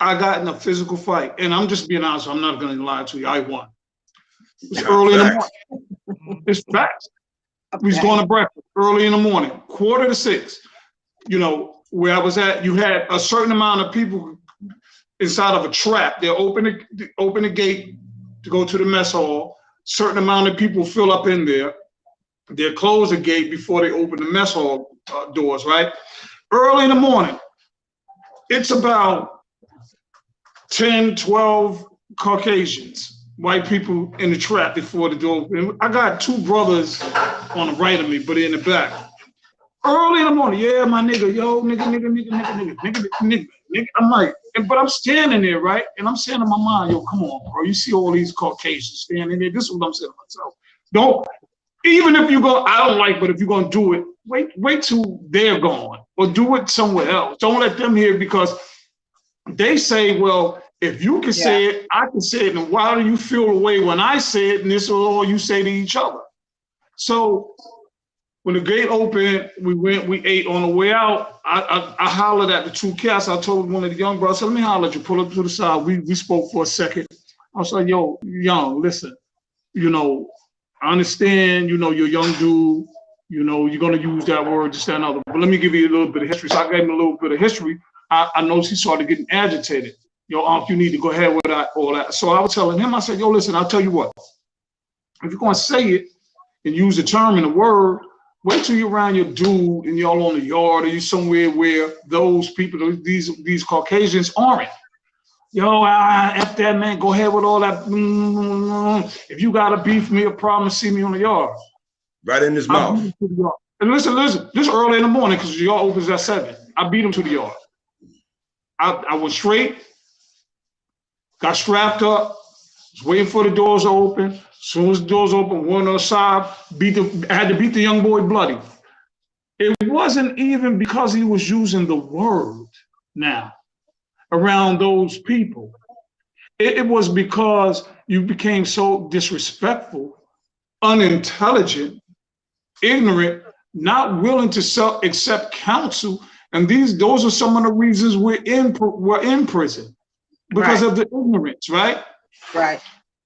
I got in a physical fight, and I'm just being honest, I'm not going to lie to you, I won. It was early in the morning. It's facts. We was going to breakfast early in the morning, 5:45. You know, where I was at, you had a certain amount of people inside of a trap. They open the gate to go to the mess hall. Certain amount of people fill up in there. They close the gate before they open the mess hall doors, right? Early in the morning, it's about 10, 12 Caucasians, white people in the trap before the door. And I got 2 brothers on the right of me, but in the back. Early in the morning, yeah, my nigga, yo, nigga. I'm like, but I'm standing there, right? And I'm saying to my mind, yo, come on, bro. You see all these Caucasians standing there. This is what I'm saying to myself. Don't, even if you go, I don't like, but if you're gonna do it, wait till they're gone, or do it somewhere else. Don't let them hear, because they say, well, if you can say it, I can say it. And why do you feel the way when I say it? And this is all you say to each other. So when the gate opened, we ate. On the way out, I hollered at the 2 cats. I told one of the young brothers, let me holler at you, pull up to the side. We spoke for a second. I was like, yo, young, listen, you know, I understand, you know, you're a young dude, you know, you're going to use that word, just that and other. But let me give you a little bit of history. So I gave him a little bit of history. I noticed he started getting agitated. Yo, Unc, you need to go ahead with all that. So I was telling him, I said, yo, listen, I'll tell you what. If you're going to say it and use the term and the word, wait till you're around your dude and y'all on the yard, or you somewhere where those people, these Caucasians aren't. Yo, F that, man, go ahead with all that. If you got a beef, me a problem, see me on the yard. Right in his mouth. And listen, this early in the morning, because the yard opens at 7. I beat him to the yard. I went straight, got strapped up, was waiting for the doors to open. As soon as the doors open, one on the side, I had to beat the young boy bloody. It wasn't even because he was using the word now around those people. It was because you became so disrespectful, unintelligent, ignorant, not willing to accept counsel. And those are some of the reasons we're in prison, because of the ignorance, right? Right.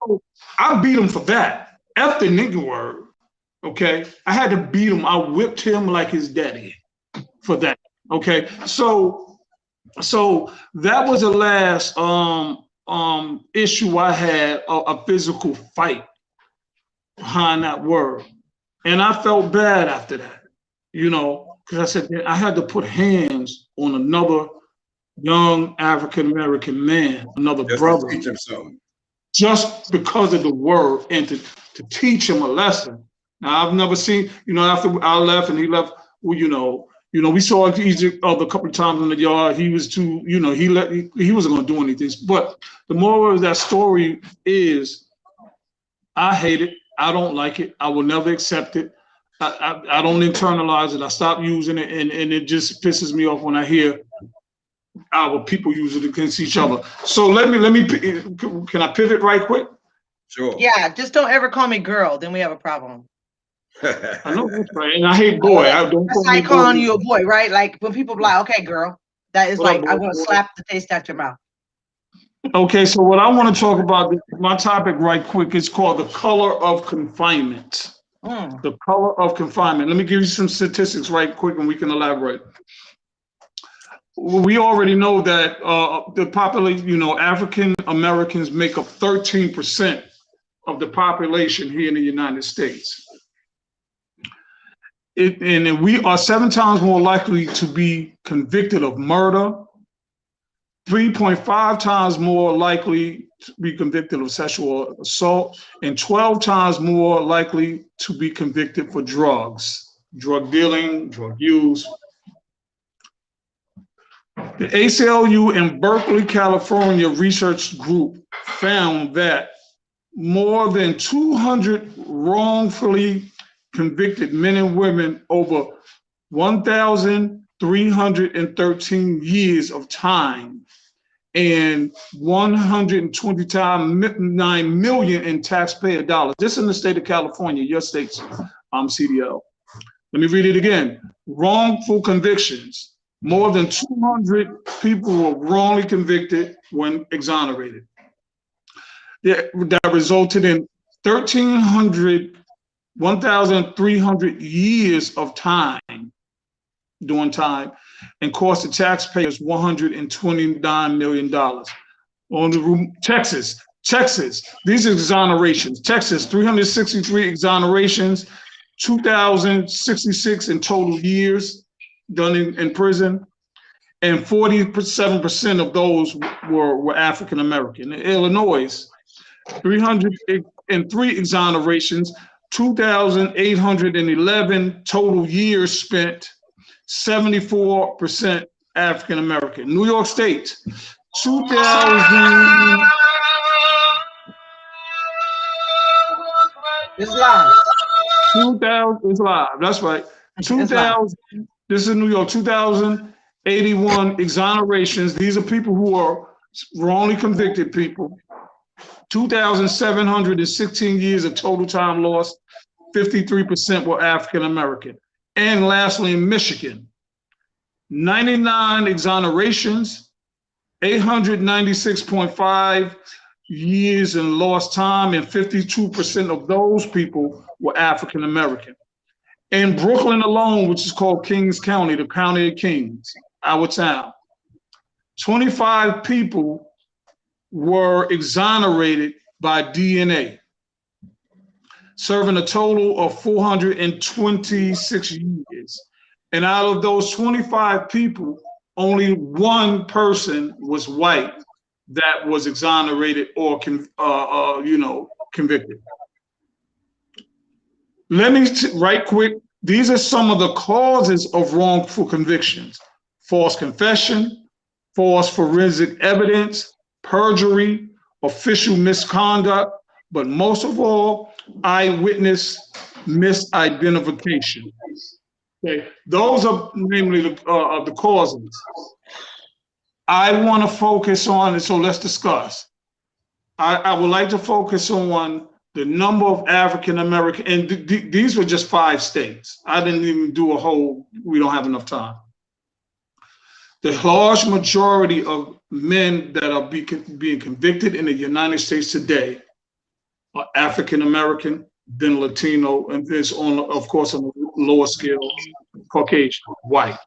So I beat him for that. F the nigga word, okay? I had to beat him. I whipped him like his daddy for that, okay? So that was the last issue I had, a physical fight. behind that word. And I felt bad after that, you know, because I said I had to put hands on another young African-American man, another Just to brother, teach him something. just because of the word and to teach him a lesson. Now, I've never seen, you know, after I left and he left, well, you know, we saw each other a couple of times in the yard. He was too, you know, he wasn't going to do anything. But the moral of that story is, I hate it. I don't like it. I will never accept it. I don't internalize it. I stop using it, and it just pisses me off when I hear our people use it against each other. So let me. Can I pivot right quick? Sure. Yeah, just don't ever call me girl. Then we have a problem. I know that's right, and I hate boy. I don't. That's like calling you a boy, right? Like when people be like, "Okay, girl," that is like I want to slap the taste out your mouth. Okay, so what I want to talk about, my topic right quick, is called the color of confinement. The color of confinement. Let me give you some statistics right quick, and we can elaborate. We already know that the population, you know, African Americans make up 13% of the population here in the United States. And we are 7 times more likely to be convicted of murder, 3.5 times more likely to be convicted of sexual assault, and 12 times more likely to be convicted for drugs, drug dealing, drug use. The ACLU in Berkeley, California research group found that more than 200 wrongfully convicted men and women over 1,313 years of time and 129 million in taxpayer dollars. This is in the state of California, your state's CDL. Let me read it again. Wrongful convictions. More than 200 people were wrongly convicted when exonerated. That resulted in 1,300 years of time, doing time, and cost the taxpayers $129 million. On the room, Texas, these exonerations. Texas, 363 exonerations, 2,066 in total years done in prison, and 47% of those were African American. In Illinois, 303 exonerations, 2,811 total years spent, 74% African American. New York State, 2,000. It's live. 2,000 is live. That's right. 2,000. This is New York. 2,081 exonerations. These are people who are wrongly convicted people. 2,716 years of total time lost. 53% were African American. And lastly, in Michigan, 99 exonerations, 896.5 years in lost time, and 52% of those people were African American. In Brooklyn alone, which is called Kings County, the County of Kings, our town, 25 people were exonerated by DNA, serving a total of 426 years. And out of those 25 people, only one person was white that was exonerated or convicted. Let me right quick. These are some of the causes of wrongful convictions: false confession, false forensic evidence, perjury, official misconduct, but most of all, eyewitness misidentification. Okay, those are namely the causes. I want to focus on, and so let's discuss. I would like to focus on the number of African American, and these were just 5 states. I didn't even do a whole, we don't have enough time. The large majority of men that are being convicted in the United States today are African American, then Latino, and this on, of course, on a lower scale, Caucasian, white.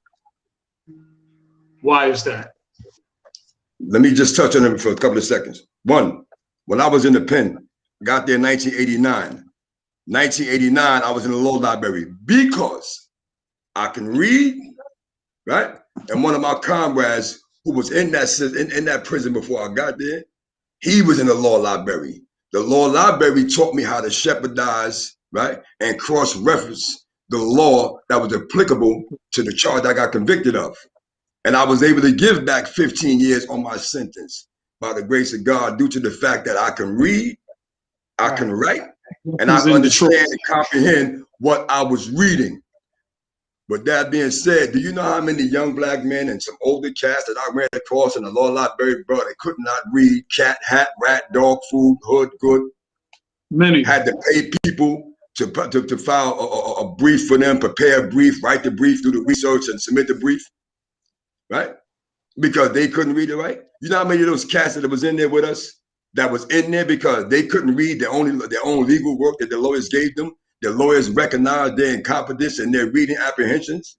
Why is that? Let me just touch on it for a couple of seconds. One, when I was in the pen, got there in 1989. 1989, I was in the law library because I can read, right? And one of my comrades who was in that prison before I got there, he was in the law library. The law library taught me how to shepherdize, right? And cross-reference the law that was applicable to the charge I got convicted of. And I was able to give back 15 years on my sentence by the grace of God, due to the fact that I can read, I can write, and I understand and comprehend what I was reading. With that being said, do you know how many young black men and some older cats that I ran across in the law library, bro, they could not read cat, hat, rat, dog, food, hood, good? Many. Had to pay people to file a brief for them, prepare a brief, write the brief, do the research, and submit the brief, right? Because they couldn't read it right. You know how many of those cats that was in there with us that was in there because they couldn't read their own legal work that the lawyers gave them? The lawyers recognized their incompetence and their reading apprehensions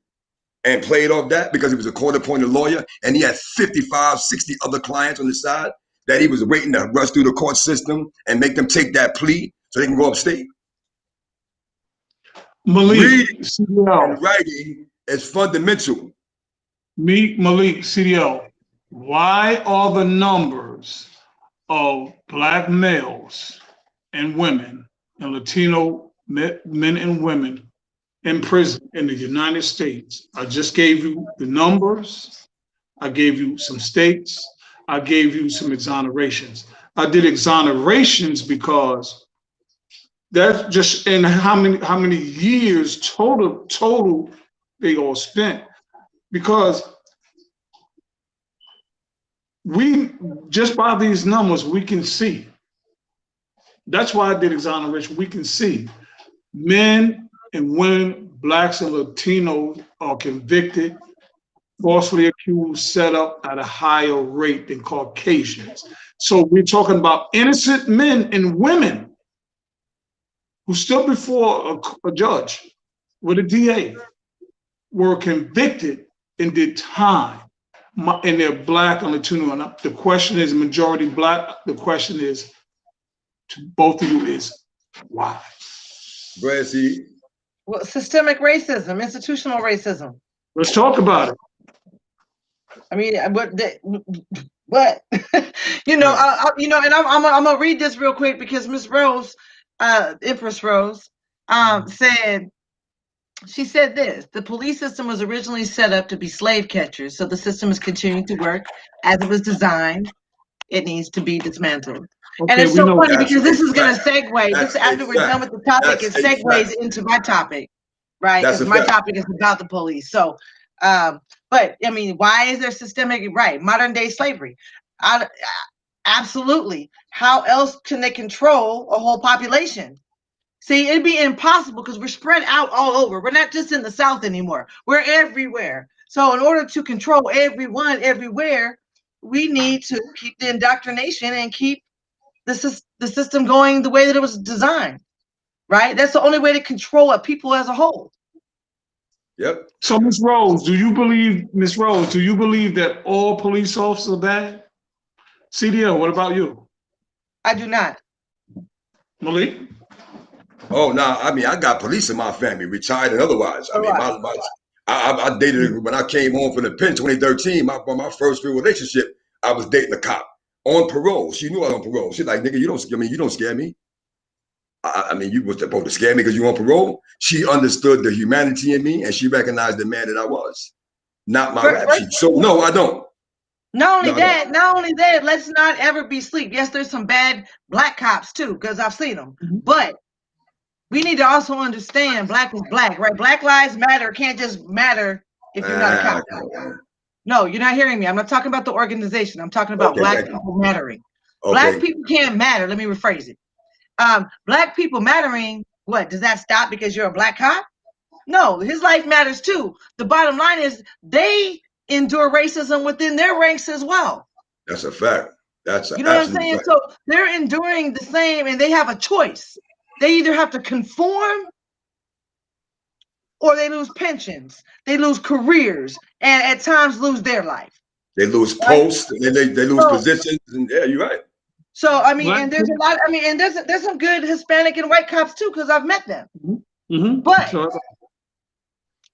and played off that because he was a court-appointed lawyer and he had 55, 60 other clients on the side that he was waiting to rush through the court system and make them take that plea so they can go upstate. Malik, reading CDL. and writing is fundamental. Malik, CDL, why are the numbers of black males and women and Latino men and women in prison in the United States? I just gave you the numbers. I gave you some states. I gave you some exonerations. I did exonerations because that's just in how many years total they all spent. Because we, just by these numbers, we can see. That's why I did exoneration. We can see men and women, blacks and Latinos are convicted, falsely accused, set up at a higher rate than Caucasians. So we're talking about innocent men and women who stood before a judge with a DA, were convicted and did time, and they're black and Latino. And the question is majority black. The question is to both of you is why? Go ahead, see. Well, systemic racism, institutional racism. Let's talk about it. I mean, what? You know, and I'm gonna read this real quick because Miss Rose, Empress Rose, said. She said this: the police system was originally set up to be slave catchers, so the system is continuing to work as it was designed. It needs to be dismantled. Okay, and it's so funny because this is going to segue. This after we're done with the topic, it segues into my topic, right? Because my topic is about the police. So, but I mean, why is there systemic modern day slavery? Absolutely. How else can they control a whole population? See, it'd be impossible because we're spread out all over. We're not just in the South anymore. We're everywhere. So in order to control everyone everywhere, we need to keep the indoctrination and keep the system going the way that it was designed, right? That's the only way to control a people as a whole. Yep. So Ms. Rose, do you believe that all police officers are bad? CDL, what about you? I do not. Malik? Oh, no, I mean, I got police in my family, retired and otherwise. I mean, I dated, when I came home from the pen, 2013, my first real relationship, I was dating a cop on parole. She knew I was on parole. She's like, nigga, you don't scare me. I mean, you was supposed to scare me because you on parole. She understood the humanity in me and she recognized the man that I was, not my rap sheet. So no, I don't. Not only that, let's not ever be asleep. Yes, there's some bad black cops too, because I've seen them. But we need to also understand black is black, right? Black lives matter can't just matter if you're not a cop. No, you're not hearing me. I'm not talking about the organization. I'm talking about black people mattering. Black people can't matter. Let me rephrase it. Black people mattering, what? Does that stop because you're a black cop? No, his life matters too. The bottom line is they endure racism within their ranks as well. That's a fact. You know what I'm saying? Fact. So they're enduring the same and they have a choice. They either have to conform or they lose pensions, they lose careers, and at times lose their life. They lose posts, and they lose positions, and yeah, you're right. So I mean, and there's a lot. I mean, and there's some good Hispanic and white cops too, because I've met them. But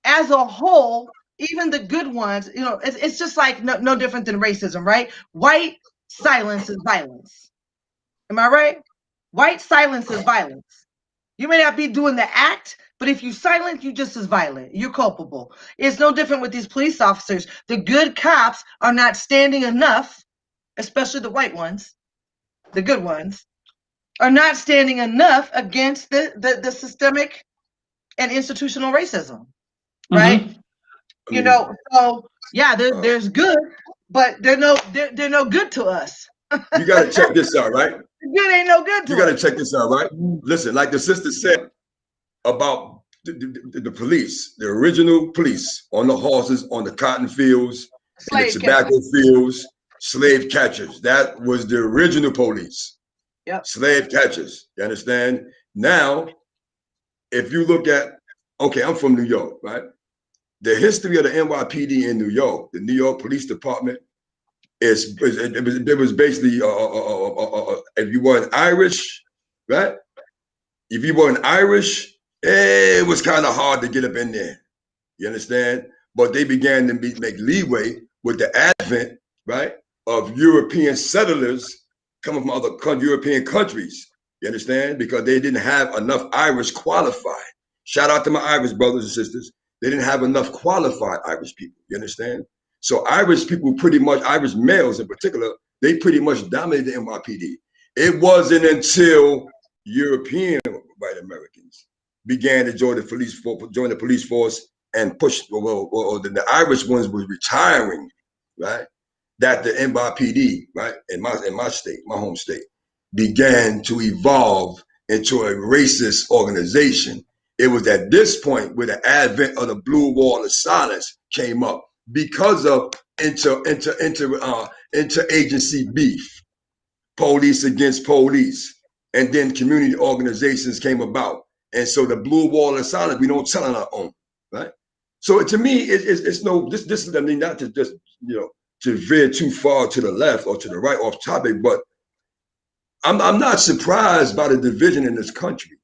as a whole, even the good ones, you know, it's just like no different than racism, right? White silence is violence. Am I right? White silence is violence. You may not be doing the act, but if you silent, you just as violent. You're culpable. It's no different with these police officers. The good cops are not standing enough, especially the white ones. The good ones are not standing enough against the systemic and institutional racism, right? You know, so yeah, there's good, but they're no good to us. You got to check this out, right? Good ain't no good to us. You got to check this out, right? Listen, like the sister said about the police, the original police on the horses, on the cotton fields, in the tobacco fields, slave catchers. That was the original police. Yep. Slave catchers. You understand? Now, if you look at, okay, I'm from New York, right? The history of the NYPD in New York, the New York Police Department, it was basically if you weren't Irish, right? If you weren't Irish, it was kind of hard to get up in there. You understand? But they began to make leeway with the advent, right, of European settlers coming from other European countries. You understand? Because they didn't have enough Irish qualified. Shout out to my Irish brothers and sisters. They didn't have enough qualified Irish people. You understand? So Irish people, pretty much, Irish males in particular, they pretty much dominated the NYPD. It wasn't until European white Americans began to join the police force and push, the Irish ones were retiring, right? That the NYPD, right, in my state, my home state, began to evolve into a racist organization. It was at this point where the advent of the blue wall of silence came up because of inter-agency beef, police against police, and then community organizations came about. And so the blue wall of silence, we don't tell on our own, right? So to me, it's no, this is, I mean, not to just, you know, to veer too far to the left or to the right off topic, but I'm not surprised by the division in this country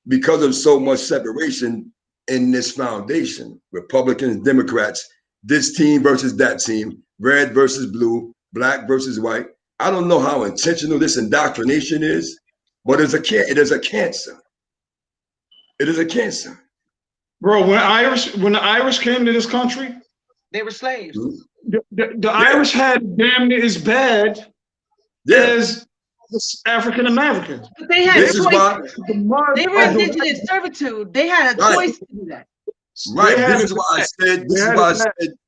because of so much separation in this foundation. Republicans, Democrats, this team versus that team, red versus blue, black versus white. I don't know how intentional this indoctrination is, but it is a cancer. It is a cancer. Bro, when the Irish came to this country, they were slaves. The Irish had damn near as bad as the African Americans. But they had a choice. They were indentured servitude. They had a choice to do that. Right. This is why I said.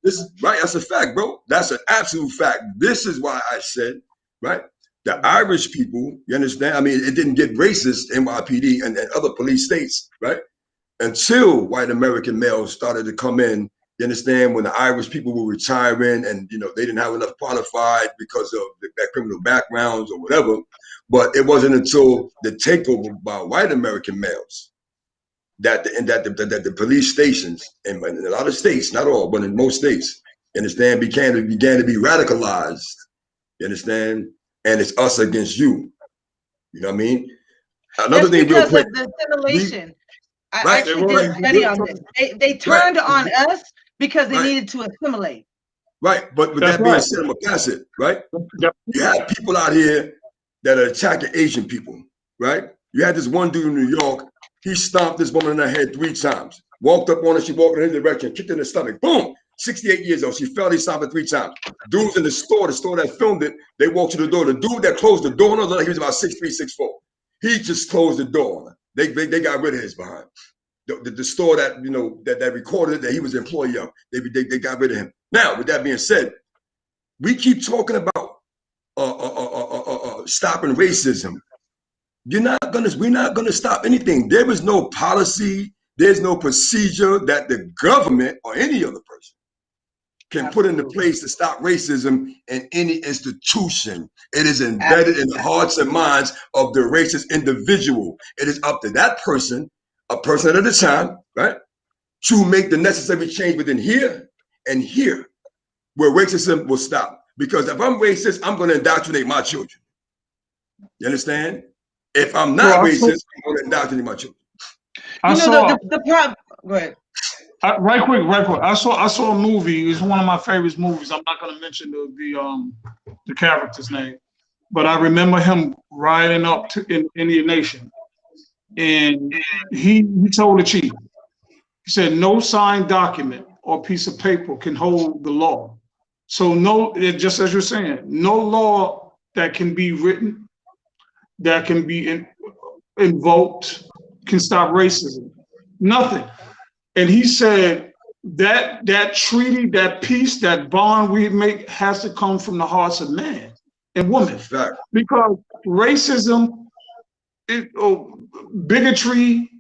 This is right. That's a fact, bro. That's an absolute fact. This is why I said, right. The Irish people, you understand? I mean, it didn't get racist NYPD and other police states, right? Until white American males started to come in. You understand, when the Irish people were retiring and, you know, they didn't have enough qualified because of their criminal backgrounds or whatever. But it wasn't until the takeover by white American males that the police stations in a lot of states, not all, but in most states, you understand, began to be radicalized. You understand? And it's us against you. You know what I mean? Another thing, real quick. Of the assimilation. I actually did a study on this. They turned on us because they needed to assimilate. Right, but with that being said, I'm gonna pass it, right? You have people out here that are attacking Asian people, right? You had this one dude in New York, he stomped this woman in her head 3 times, walked up on her, she walked in his direction, kicked her in the stomach, boom, 68 years old, she fell, he stomped her 3 times. Dudes in the store that filmed it, they walked to the door. The dude that closed the door on her, he was about 6'3", 6'4". He just closed the door on her. They got rid of his behind. The store that, you know, that recorded it, that he was an employee of, they got rid of him. Now, with that being said, we keep talking about stopping racism. We're not gonna stop anything. There is no policy, there's no procedure that the government or any other person can put into place to stop racism in any institution. It is embedded in the hearts and minds of the racist individual. It is up to that person, a person at a time, right, to make the necessary change within here and here, where racism will stop. Because if I'm racist, I'm going to indoctrinate my children. You understand? If I'm not racist, I'm going to indoctrinate my children. The problem. Go ahead. Right quick. I saw a movie. It's one of my favorite movies. I'm not going to mention the character's name, but I remember him riding up to in Indian Nation, and he told the chief, he said, no signed document or piece of paper can hold the law. So just as you're saying, no law that can be written, that can be invoked, can stop racism. Nothing. And he said that treaty, that peace, that bond we make has to come from the hearts of man and woman. Because racism, bigotry,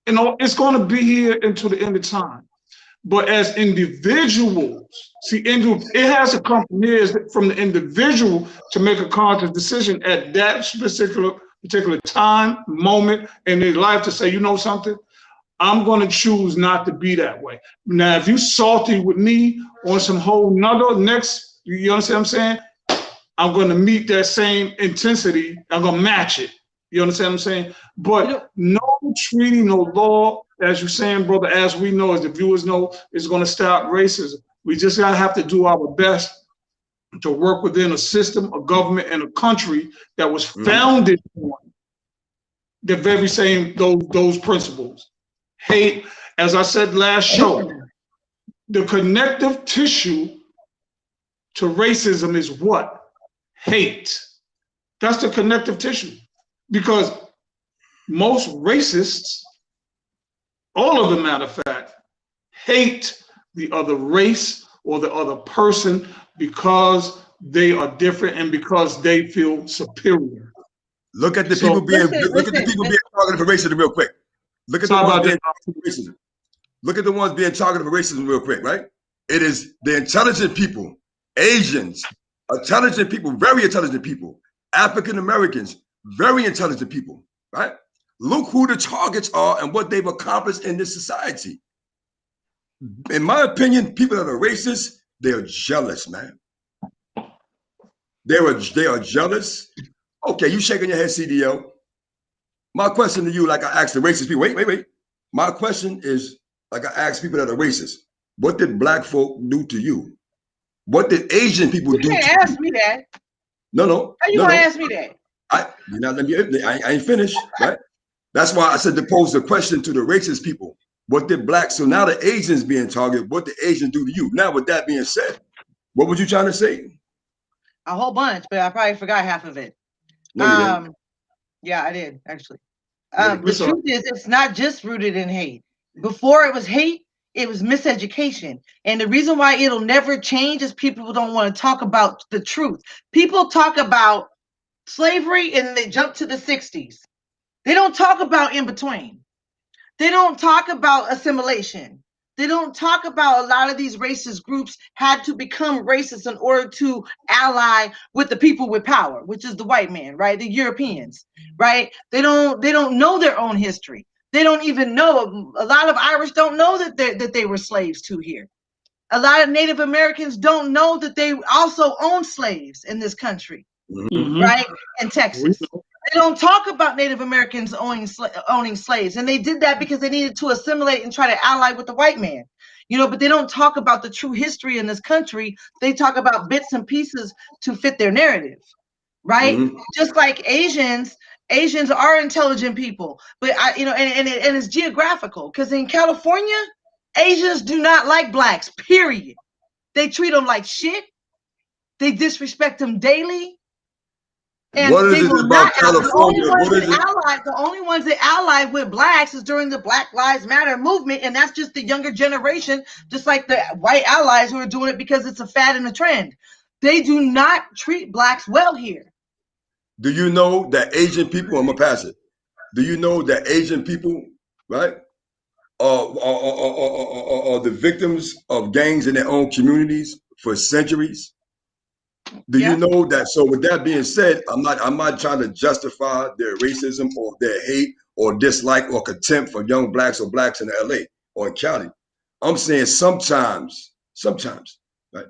it's going to be here until the end of time. But as individuals, see, it has to come from the individual to make a conscious decision at that particular time, moment in their life to say, you know something, I'm going to choose not to be that way. Now, if you salty with me on some whole nother next, you understand what I'm saying? I'm going to meet that same intensity. I'm going to match it. You understand what I'm saying? But no treaty, no law, as you're saying, brother, as we know, as the viewers know, is going to stop racism. We just got to have to do our best to work within a system, a government, and a country that was founded on the very same, those principles. Hate, as I said last show, the connective tissue to racism is what? Hate. That's the connective tissue. Because most racists, all of them, matter of fact, hate the other race or the other person because they are different and because they feel superior. Look at the people being targeted for racism real quick. Look at the ones being targeted for racism. Look at the ones being targeted for racism real quick, right? It is the intelligent people, Asians, intelligent people, very intelligent people, African Americans, very intelligent people, right? Look who the targets are and what they've accomplished in this society. In my opinion, people that are racist, they are jealous, man. They are jealous. Okay, you shaking your head, CDL. My question to you, like I asked the racist people, wait. My question is, like I asked people that are racist, what did black folk do to you? What did Asian people do to you? You can't ask me that. No. How you gonna ask me that? You're not letting me, I ain't finished, right? That's why I said to pose the question to the racist people. What did blacks, so now the Asians being targeted, what did Asians do to you? Now, with that being said, what were you trying to say? A whole bunch, but I probably forgot half of it. No, you didn't. Yeah, I did, actually. The truth is, it's not just rooted in hate. Before it was hate, it was miseducation. And the reason why it'll never change is people don't want to talk about the truth. People talk about slavery and they jump to the 60s. They don't talk about in between. They don't talk about assimilation. They don't talk about a lot of these racist groups had to become racist in order to ally with the people with power, which is the white man, right? The Europeans, right? They don't know their own history. They don't even know. A lot of Irish don't know that they were slaves too here. A lot of Native Americans don't know that they also own slaves in this country, right? In Texas. They don't talk about Native Americans owning slaves. And they did that because they needed to assimilate and try to ally with the white man. But they don't talk about the true history in this country. They talk about bits and pieces to fit their narrative, right? Just like Asians are intelligent people, but and it's geographical, because in California, Asians do not like blacks, period. They treat them like shit. They disrespect them daily. And what is it about California? The only ones that allied with blacks is during the Black Lives Matter movement, and that's just the younger generation, just like the white allies who are doing it because it's a fad and a trend. They do not treat blacks well here. Do you know that Asian people, I'm gonna pass it. Do you know that Asian people, right, are the victims of gangs in their own communities for centuries? Do you know that? So with that being said, I'm not trying to justify their racism or their hate or dislike or contempt for young blacks or blacks in LA or in Cali. I'm saying sometimes, right,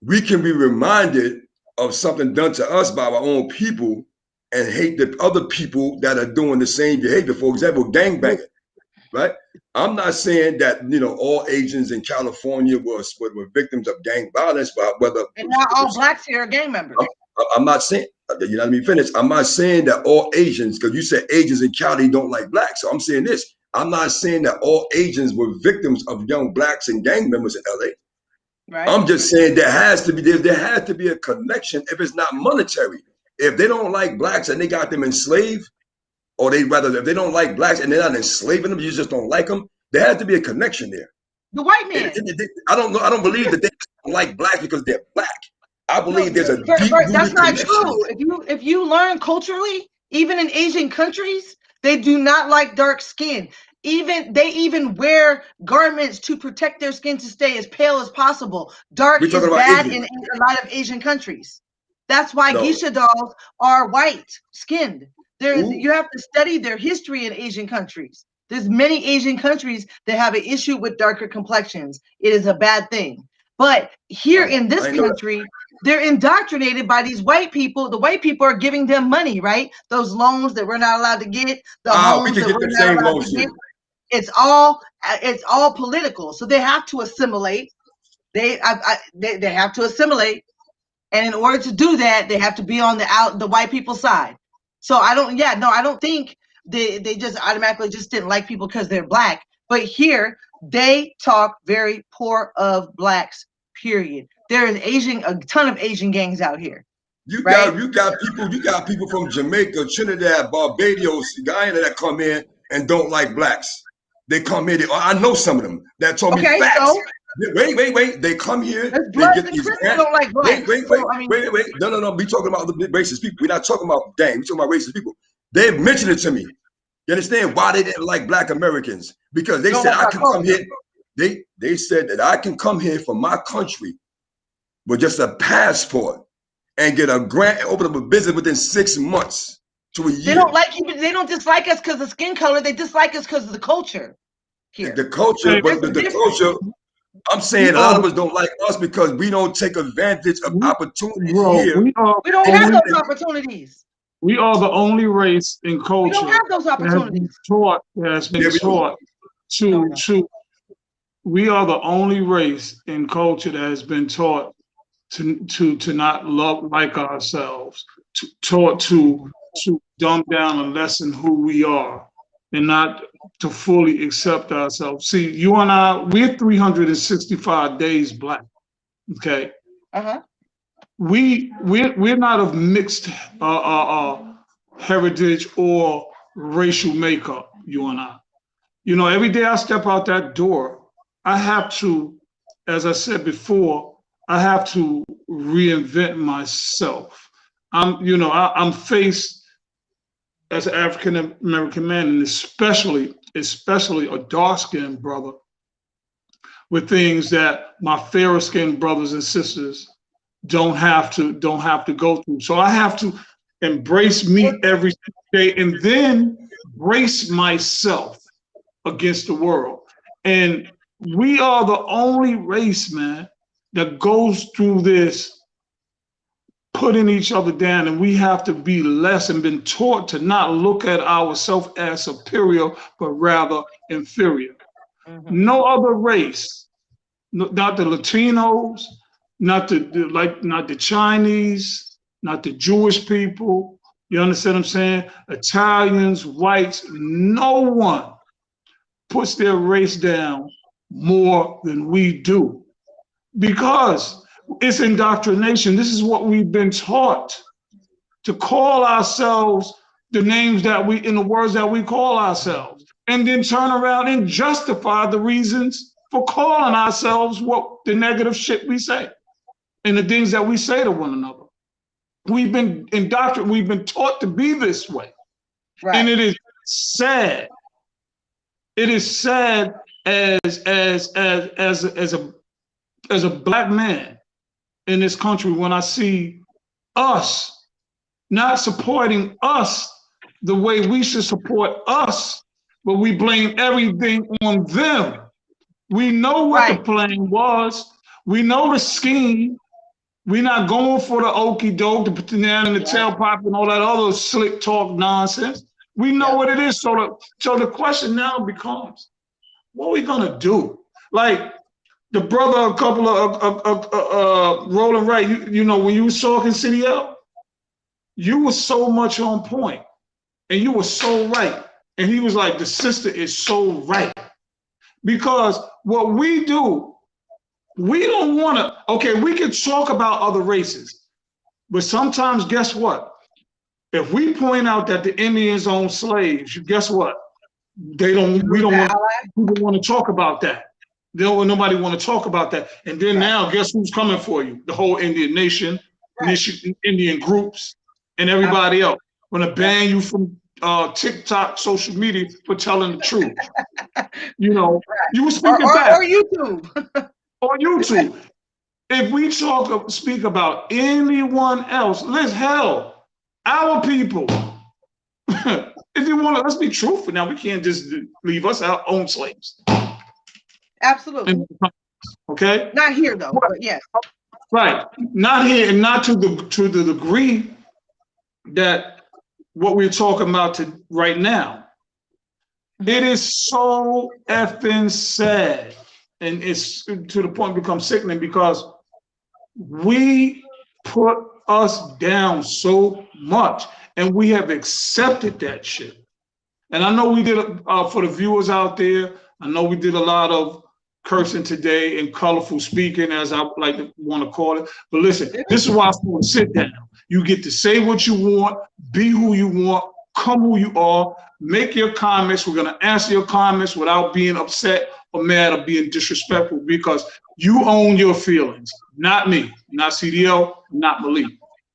we can be reminded of something done to us by our own people and hate the other people that are doing the same behavior. For example, gangbanging, right? I'm not saying that all Asians in California were victims of gang violence, but whether and not all blacks here are gang members. I'm not saying, you know, let me finish. I'm not saying that all Asians, because you said Asians in Cali don't like blacks. So I'm saying this. I'm not saying that all Asians were victims of young blacks and gang members in LA. Right. I'm just saying there has to be a connection if it's not monetary. If they don't like blacks and they got them enslaved, or if they don't like blacks and they're not enslaving them, you just don't like them, there has to be a connection there. The white man. I don't believe that they don't like blacks because they're black. I believe there's a deep that's not connection. True. If you learn culturally, even in Asian countries, they do not like dark skin. They even wear garments to protect their skin to stay as pale as possible. Dark is bad in a lot of Asian countries. That's why geisha dolls are white skinned. You have to study their history in Asian countries. There's many Asian countries that have an issue with darker complexions. It is a bad thing. But here in this country, they're indoctrinated by these white people. The white people are giving them money, right? Those loans that we're not allowed to get. The homes that we're not allowed to get. It's all political. So they have to assimilate. They have to assimilate, and in order to do that, they have to be on the white people's side. So I don't think they just automatically just didn't like people because they're black. But here they talk very poor of blacks. Period. There is a ton of Asian gangs out here. You got people from Jamaica, Trinidad, Barbados, Guyana that come in and don't like blacks. They come in. I know some of them that told me facts. So, wait. They come here. They get these don't like blacks. Wait. No. We talking about the racist people. We're not talking about gangs. We're talking about racist people. They mentioned it to me. You understand why they didn't like black Americans? Because they said I can come here. They said that I can come here from my country with just a passport and get a grant and open up a business within 6 months to a year. They don't like you, but they don't dislike us because of skin color. They dislike us because of the culture here. The culture, but the culture, I'm saying a lot of us don't like us because we don't take advantage of opportunities here. We don't have those opportunities. We are the only race in culture. We don't have those opportunities. We are the only race in culture that has been taught to not love like ourselves, taught to dumb down and lessen who we are, and not to fully accept ourselves. See, you and I, we're 365 days black. Okay. We're not of mixed heritage or racial makeup. You and I. Every day I step out that door, I have to, as I said before, I have to reinvent myself. I'm faced as an African American man, and especially a dark-skinned brother, with things that my fairer-skinned brothers and sisters don't have to go through. So I have to embrace me every day, and then brace myself against the world. And we are the only race, man, that goes through this putting each other down, and we have to be less and been taught to not look at ourselves as superior, but rather inferior. No other race, not the Latinos, not the Chinese, not the Jewish people. You understand what I'm saying? Italians, whites, no one puts their race down more than we do, because it's indoctrination. This is what we've been taught, to call ourselves the names in the words that we call ourselves, and then turn around and justify the reasons for calling ourselves what the negative shit we say and the things that we say to one another. We've been indoctrinated. We've been taught to be this way, and it is sad. It is sad as a black man in this country when I see us not supporting us the way we should support us, but we blame everything on them. We know what the plan was. We know the scheme. We're not going for the okie doke, the banana in the tailpipe, and all that other slick talk nonsense. We know what it is. So the question now becomes, what are we gonna do? Like the brother, a couple of Rolling Right. You know, when you was talking CDL, you were so much on point, and you were so right. And he was like, the sister is so right, because what we do. We don't want to, okay, we can talk about other races, but sometimes guess what? If we point out that the Indians own slaves, we don't want to talk about that. Nobody want to talk about that. And then now guess who's coming for you? The whole Indian nation, Indian groups, and everybody else. Want to ban you from TikTok, social media for telling the truth. You know, you were speaking back. Or YouTube. On YouTube, if we speak about anyone else, hell, our people. If you want to, let's be truthful. Now we can't just leave us our own slaves. Absolutely. Okay. Not here though, but yes. Right. Not here, and not to the degree that what we're talking about right now. It is so effing sad. And it's to the point becomes sickening, because we put us down so much and we have accepted that shit. And I know we did, for the viewers out there, I know we did a lot of cursing today and colorful speaking, as I like to want to call it. But listen, this is why I want to sit down. You get to say what you want, be who you want, come who you are, make your comments. We're going to answer your comments without being upset or mad or being disrespectful, because you own your feelings, not me, not CDL, not Malik.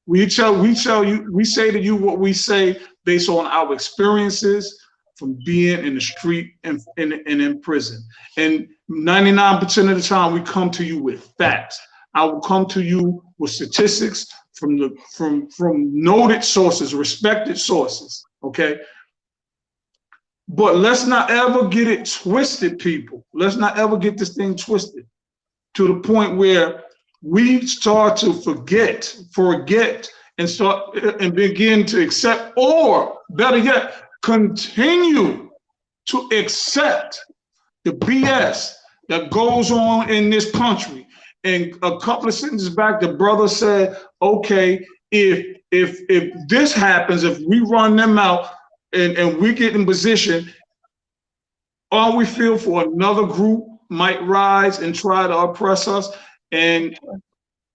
We say to you what we say based on our experiences from being in the street and in prison. And 99% of the time we come to you with facts. I will come to you with statistics from noted sources, respected sources, okay? But let's not ever get it twisted, people. Let's not ever get this thing twisted to the point where we start to forget, and begin to accept, or better yet, continue to accept the BS that goes on in this country. And a couple of sentences back, the brother said, okay, if this happens, if we run them out, and we get in position, all we feel for another group might rise and try to oppress us, and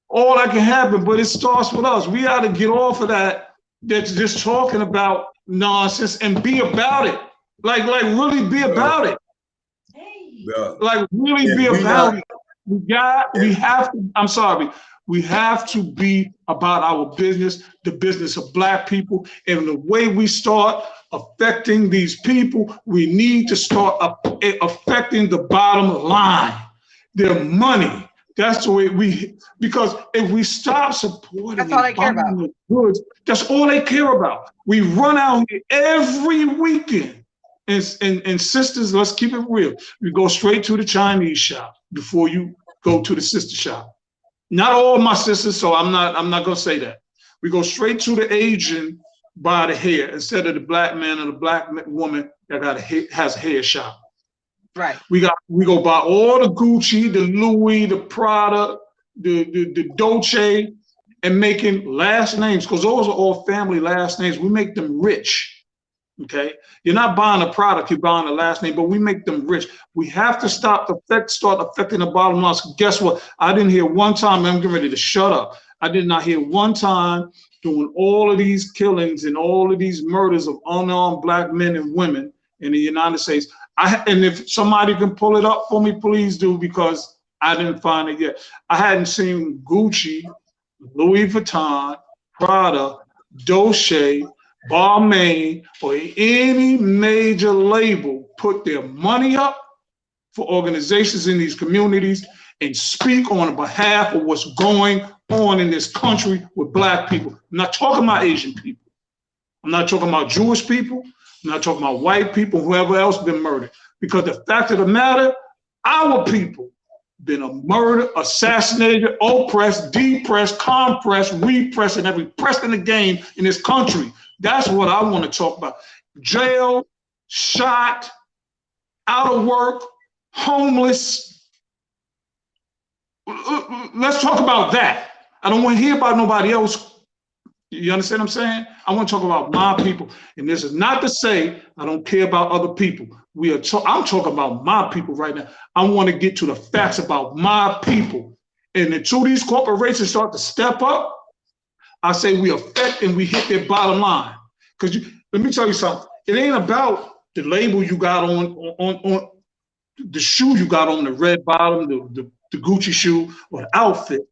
all that can happen, but it starts with us. We got to get off of that's just talking about nonsense and be about it. Like really be about it. Like really be about it. We have to be about our business, the business of Black people. And the way we start affecting these people, we need to start affecting the bottom line, their money. That's the way because if we stop supporting, that's all they care about. The goods, that's all they care about. We run out here every weekend. And sisters, let's keep it real. We go straight to the Chinese shop before you go to the sister shop. Not all my sisters, so I'm not gonna say that. We go straight to the Asian by the hair instead of the Black man or the Black woman that has a hair shop. Right. We go buy all the Gucci, the Louis, the Prada, the Dolce, and making last names, because those are all family last names. We make them rich. Okay, you're not buying a product, you're buying a last name, but we make them rich. We have to start affecting the bottom line. So guess what? I didn't hear one time, I'm getting ready to shut up. I did not hear one time doing all of these killings and all of these murders of unarmed Black men and women in the United States. And if somebody can pull it up for me, please do, because I didn't find it yet. I hadn't seen Gucci, Louis Vuitton, Prada, Dolce, Balmain, or any major label put their money up for organizations in these communities and speak on behalf of what's going on in this country with Black people. I'm not talking about Asian people. I'm not talking about Jewish people. I'm not talking about white people, whoever else been murdered. Because the fact of the matter, our people been a murder, assassinated, oppressed, depressed, compressed, repressed, and every pressed in the game in this country. That's what I want to talk about. Jail, shot, out of work, homeless. Let's talk about that. I don't want to hear about nobody else. You understand what I'm saying? I want to talk about my people. And this is not to say I don't care about other people. I'm talking about my people right now. I want to get to the facts about my people. And until these corporations start to step up, I say we affect and we hit their bottom line. Because let me tell you something. It ain't about the label you got on the shoe you got on, the red bottom, the Gucci shoe, or the outfit.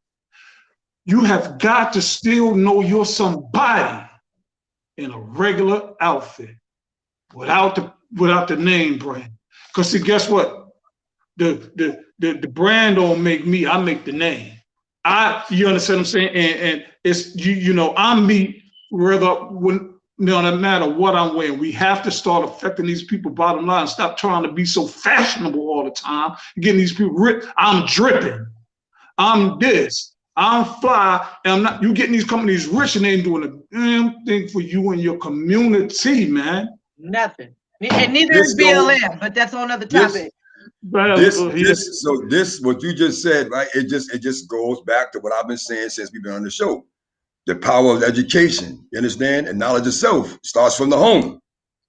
You have got to still know you're somebody in a regular outfit without the name brand. Because see, guess what? The brand don't make me, I make the name. You understand what I'm saying? And it's I'm me, no matter what I'm wearing. We have to start affecting these people bottom line. Stop trying to be so fashionable all the time. Getting these people rich. I'm dripping. I'm this. I'm fly, and I'm not. You getting these companies rich, and they ain't doing a damn thing for you and your community, man. Nothing. And neither is BLM, but that's on another topic. This what you just said, right? It just goes back to what I've been saying since we've been on the show. The power of education, you understand, and knowledge of self starts from the home,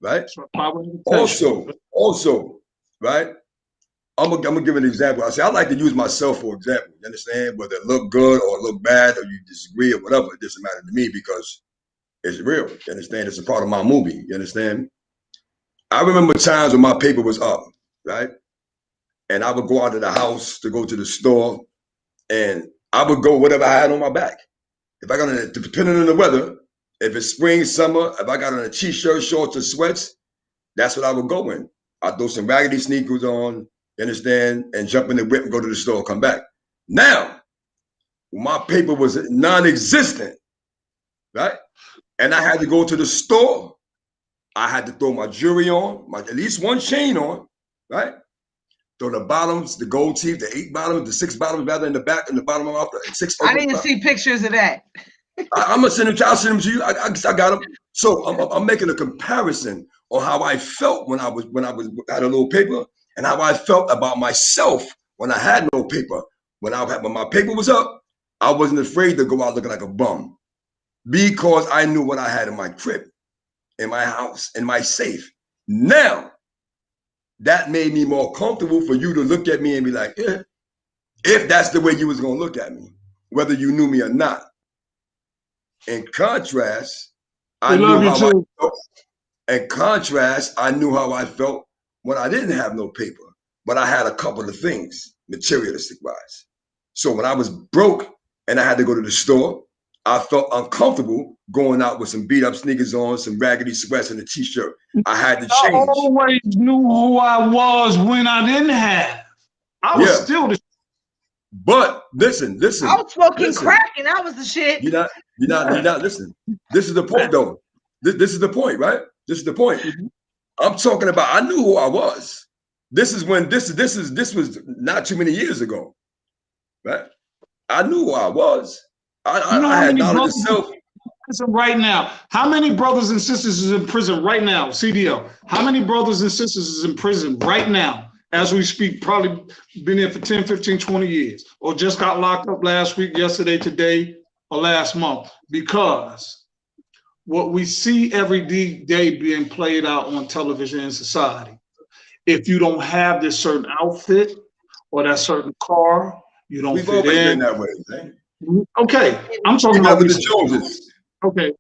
right? Also, right? I'm gonna give an example. I like to use myself for example. You understand? Whether it look good or look bad, or you disagree or whatever, it doesn't matter to me because it's real. You understand? It's a part of my movie. You understand? I remember times when my paper was up, right? And I would go out of the house to go to the store, and I would go whatever I had on my back. If I got on, depending on the weather, if it's spring, summer, if I got on a t-shirt, shorts, or sweats, that's what I would go in. I'd throw some raggedy sneakers on. You understand? And jump in the whip and go to the store, come back. Now, my paper was non-existent, right? And I had to go to the store. I had to throw my jewelry on, at least one chain on, right? Throw the bottoms, the gold teeth, the 8 bottoms, the 6 bottoms, rather in the back and the bottom of the 6. I didn't see pictures of that. I'm gonna send them. I'll send them to you. I got them. So I'm making a comparison on how I felt when I had a little paper, and how I felt about myself when I had no paper. When my paper was up, I wasn't afraid to go out looking like a bum because I knew what I had in my crib, in my house, in my safe. Now, that made me more comfortable for you to look at me and be like, yeah, if that's the way you was gonna look at me, whether you knew me or not. In contrast, I knew how I felt. In contrast, I knew how I felt when I didn't have no paper, but I had a couple of things, materialistic wise. So when I was broke and I had to go to the store, I felt uncomfortable going out with some beat up sneakers on, some raggedy sweats and a t-shirt. I had to change. I always knew who I was when I didn't have. I was still the. But listen. I was smoking crack and I was the shit. You're not listen. This is the point though. This is the point, right? This is the point. I'm talking about, I knew who I was. This is when this was not too many years ago, right? I knew who I was. I had knowledge of self. Right now, how many brothers and sisters is in prison right now? CDL. How many brothers and sisters is in prison right now as we speak? Probably been there for 10, 15, 20 years, or just got locked up last week, yesterday, today, or last month, because what we see every day being played out on television in society. If you don't have this certain outfit or that certain car, you don't fit in. That way, man. Okay, I'm talking about the Joneses. Okay,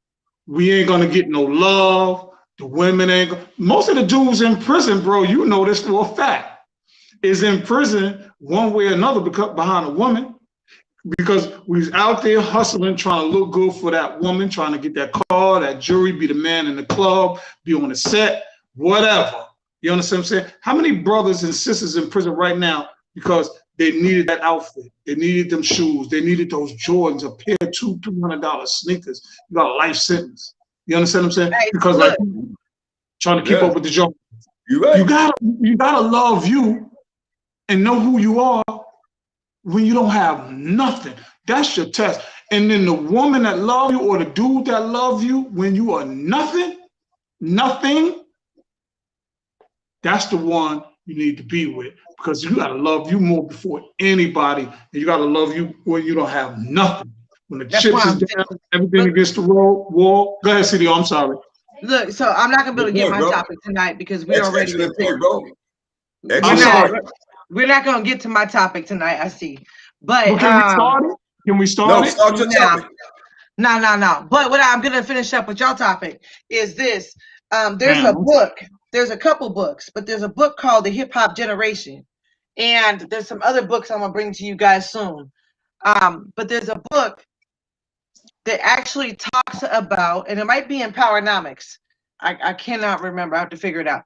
we ain't gonna get no love. The women ain't. Most of the dudes in prison, bro, you know this for a fact, is in prison one way or another because behind a woman. Because we out there hustling, trying to look good for that woman, trying to get that car, that jewelry, be the man in the club, be on the set, whatever. You understand what I'm saying? How many brothers and sisters in prison right now because they needed that outfit, they needed them shoes, they needed those Jordans, a pair of $200 sneakers. You got a life sentence. You understand what I'm saying? Hey, because like trying to keep up with the Jones. You're right. You gotta love you and know who you are when you don't have nothing. That's your test. And then the woman that love you or the dude that love you when you are nothing, that's the one you need to be with, because you got to love you more before anybody, and you got to love you when you don't have nothing. When the chips is down, everything against the wall. Go ahead, CDL. I'm sorry. Look, so I'm not gonna be able to get my topic tonight because we already. Excellent point, bro. I'm sorry. We're not gonna get to my topic tonight. I see, but can we start it? Can we start it? Start your topic. No. But what I'm gonna finish up with your topic is this. There's a book. There's a couple books, but there's a book called The Hip Hop Generation, and there's some other books I'm gonna bring to you guys soon. But there's a book that actually talks about, and it might be in Powernomics. I cannot remember. I have to figure it out.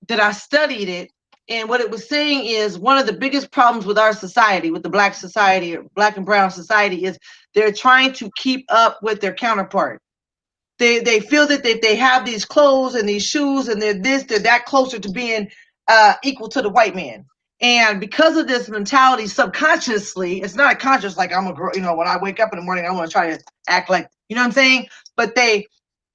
That I studied it, and what it was saying is one of the biggest problems with our society, with the Black society, or Black and brown society, is they're trying to keep up with their counterpart. They feel that they have these clothes and these shoes and they're that closer to being equal to the white man. And because of this mentality, subconsciously, it's not conscious, like I'm a girl, when I wake up in the morning, I want to try to act like, you know what I'm saying? But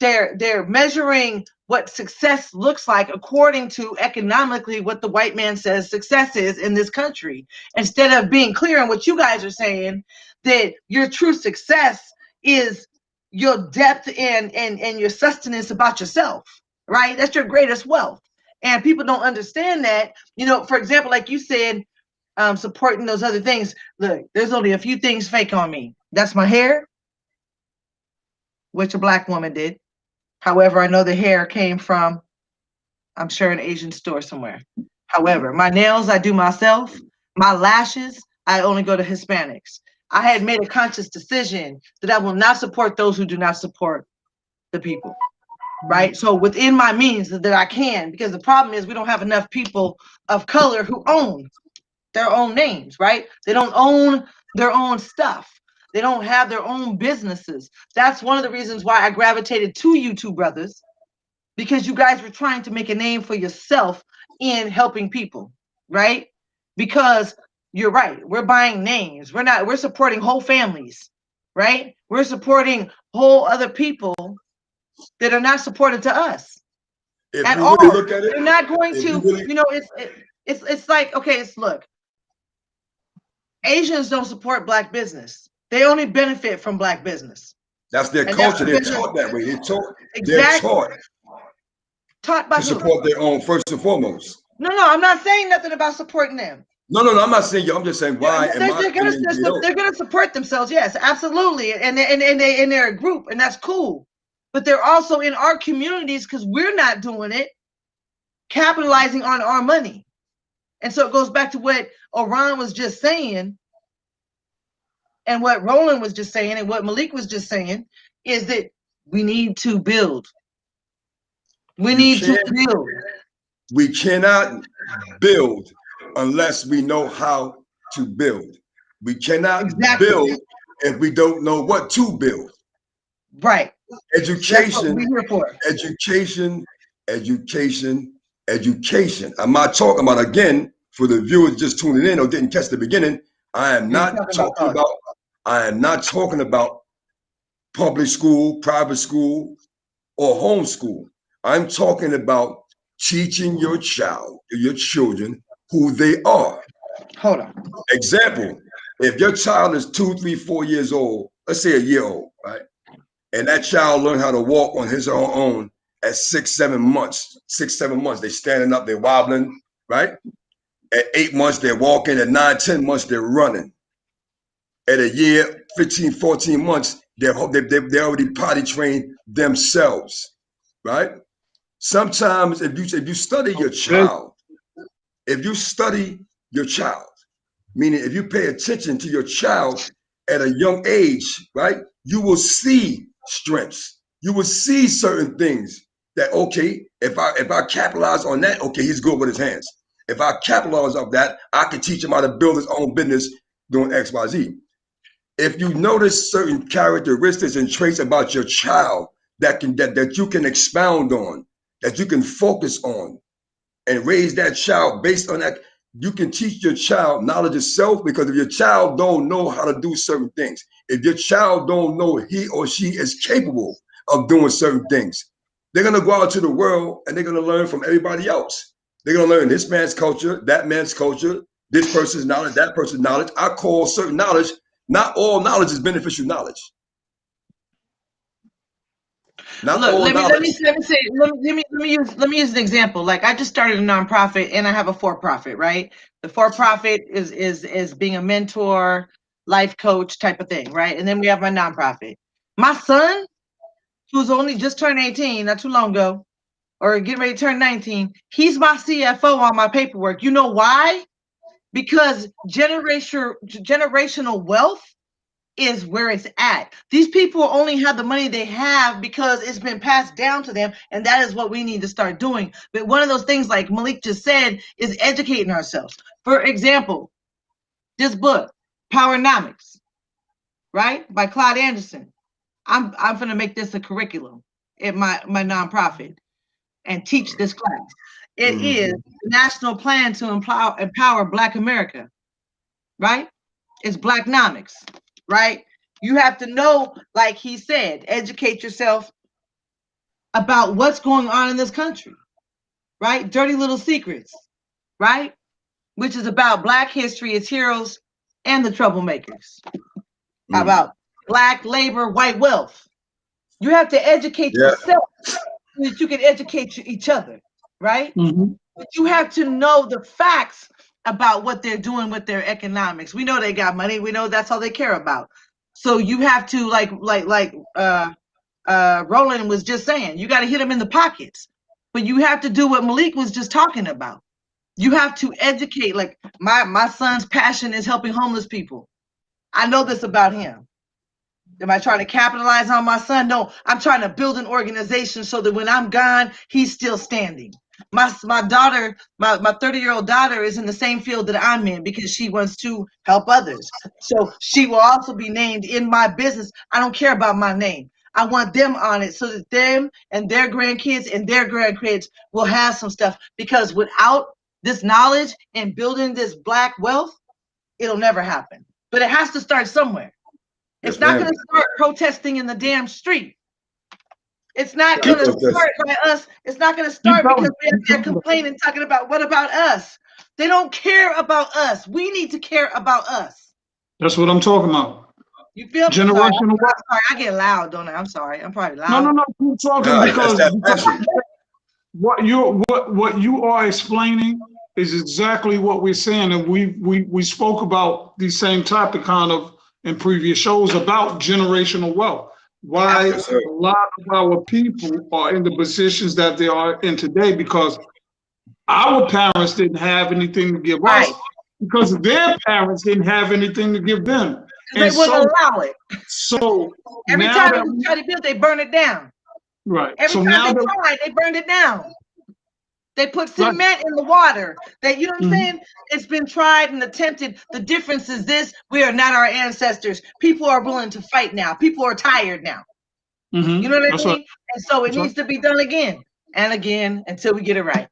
they're measuring what success looks like according to economically what the white man says success is in this country, instead of being clear on what you guys are saying, that your true success is your depth and your sustenance about yourself, right? That's your greatest wealth. And people don't understand that. For example, like you said, supporting those other things. Look, there's only a few things fake on me. That's my hair, which a Black woman did. However, I know the hair came from, I'm sure, an Asian store somewhere. However, my nails, I do myself. My lashes, I only go to Hispanics. I had made a conscious decision that I will not support those who do not support the people, right? So within my means that I can, because the problem is we don't have enough people of color who own their own names, right? They don't own their own stuff. They don't have their own businesses. That's one of the reasons why I gravitated to you two brothers, because you guys were trying to make a name for yourself in helping people, right? Because you're right. We're buying names. We're supporting whole families, right? We're supporting whole other people that are not supported to us at all. Look at it, they're not going to, it's like, okay, look, Asians don't support Black business. They only benefit from Black business. That's their culture. They're taught that way. They're taught by to support their own first and foremost. No, I'm not saying nothing about supporting them. No, I'm not saying you. I'm just saying why. They're going to support themselves. Yes, absolutely, and they're a group, and that's cool. But they're also in our communities, because we're not doing it, capitalizing on our money. And so it goes back to what Oran was just saying, and what Roland was just saying, and what Malik was just saying, is that we need to build. We need to build. We cannot build unless we know how to build. We cannot build if we don't know what to build. Right. Education. I'm not talking about, again, for the viewers just tuning in or didn't catch the beginning, I am not talking about public school, private school, or homeschool. I'm talking about teaching your children who they are. Hold on. Example, if your child is 2, 3, 4 years old, let's say a year old, right? And that child learned how to walk on his own at 6, 7 months. 6, 7 months, they're standing up, they're wobbling, right? At 8 months, they're walking. At 9, 10 months, they're running. At a year, 15, 14 months, they already potty trained themselves, right? Sometimes if you study your child, meaning if you pay attention to your child at a young age, right, you will see strengths. You will see certain things that, okay, if I capitalize on that, okay, he's good with his hands. If I capitalize on that, I can teach him how to build his own business doing X, Y, Z. If you notice certain characteristics and traits about your child that you can expound on, that you can focus on, and raise that child based on that, you can teach your child knowledge of self, because if your child don't know how to do certain things, if your child don't know he or she is capable of doing certain things, they're going to go out to the world and they're going to learn from everybody else. They're going to learn this man's culture, that man's culture, this person's knowledge, that person's knowledge. I call certain knowledge, not all knowledge is beneficial knowledge. Not Look, all let knowledge. me use an example. Like, I just started a nonprofit and I have a for-profit, right? The for-profit is being a mentor, life coach type of thing, right? And then we have my nonprofit. My son, who's only just turned 18 not too long ago, or getting ready to turn 19, he's my CFO on my paperwork. You know why? Because generational wealth is where it's at. These people only have the money they have because it's been passed down to them, and that is what we need to start doing. But one of those things, like Malik just said, is educating ourselves. For example, this book, Powernomics, right, by Claude Anderson. I'm going to make this a curriculum at my nonprofit and teach this class. It is the national plan to empower Black America, right? It's Blacknomics. Right? You have to know, like he said, educate yourself about what's going on in this country, right? Dirty Little Secrets, right? Which is about Black history, its heroes, and the troublemakers. How about Black labor, white wealth? You have to educate yourself so that you can educate each other, right? But you have to know the facts about what they're doing with their economics. We know they got money. We know that's all they care about. So you have to, like Roland was just saying, you got to hit them in the pockets. But you have to do what Malik was just talking about. You have to educate. Like my son's passion is helping homeless people. I know this about him. Am I trying to capitalize on my son? No, I'm trying to build an organization so that when I'm gone, he's still standing. My daughter, my 30-year-old daughter is in the same field that I'm in because she wants to help others. So she will also be named in my business. I don't care about my name. I want them on it so that them and their grandkids and their grandkids will have some stuff, because without this knowledge and building this Black wealth, it'll never happen. But it has to start somewhere. It's not going to start protesting in the damn street. It's not going to start by us. It's not going to start because we have to complain and talking about what about us. They don't care about us. We need to care about us. That's what I'm talking about. You feel me? Generational wealth. Sorry, I get loud, don't I? I'm sorry. I'm probably loud. No. Keep talking because what you are explaining is exactly what we're saying, and we spoke about the same topic kind of in previous shows about generational wealth. Why a lot of our people are in the positions that they are in today, because our parents didn't have anything to give us, because their parents didn't have anything to give them. They wouldn't allow it. So every time they try to build, they burn it down. Right. Every time they tried, they burned it down. They put cement in the water. You know what I'm saying? It's been tried and attempted. The difference is this: we are not our ancestors. People are willing to fight now. People are tired now. You know what I mean? And so it needs to be done again and again until we get it right.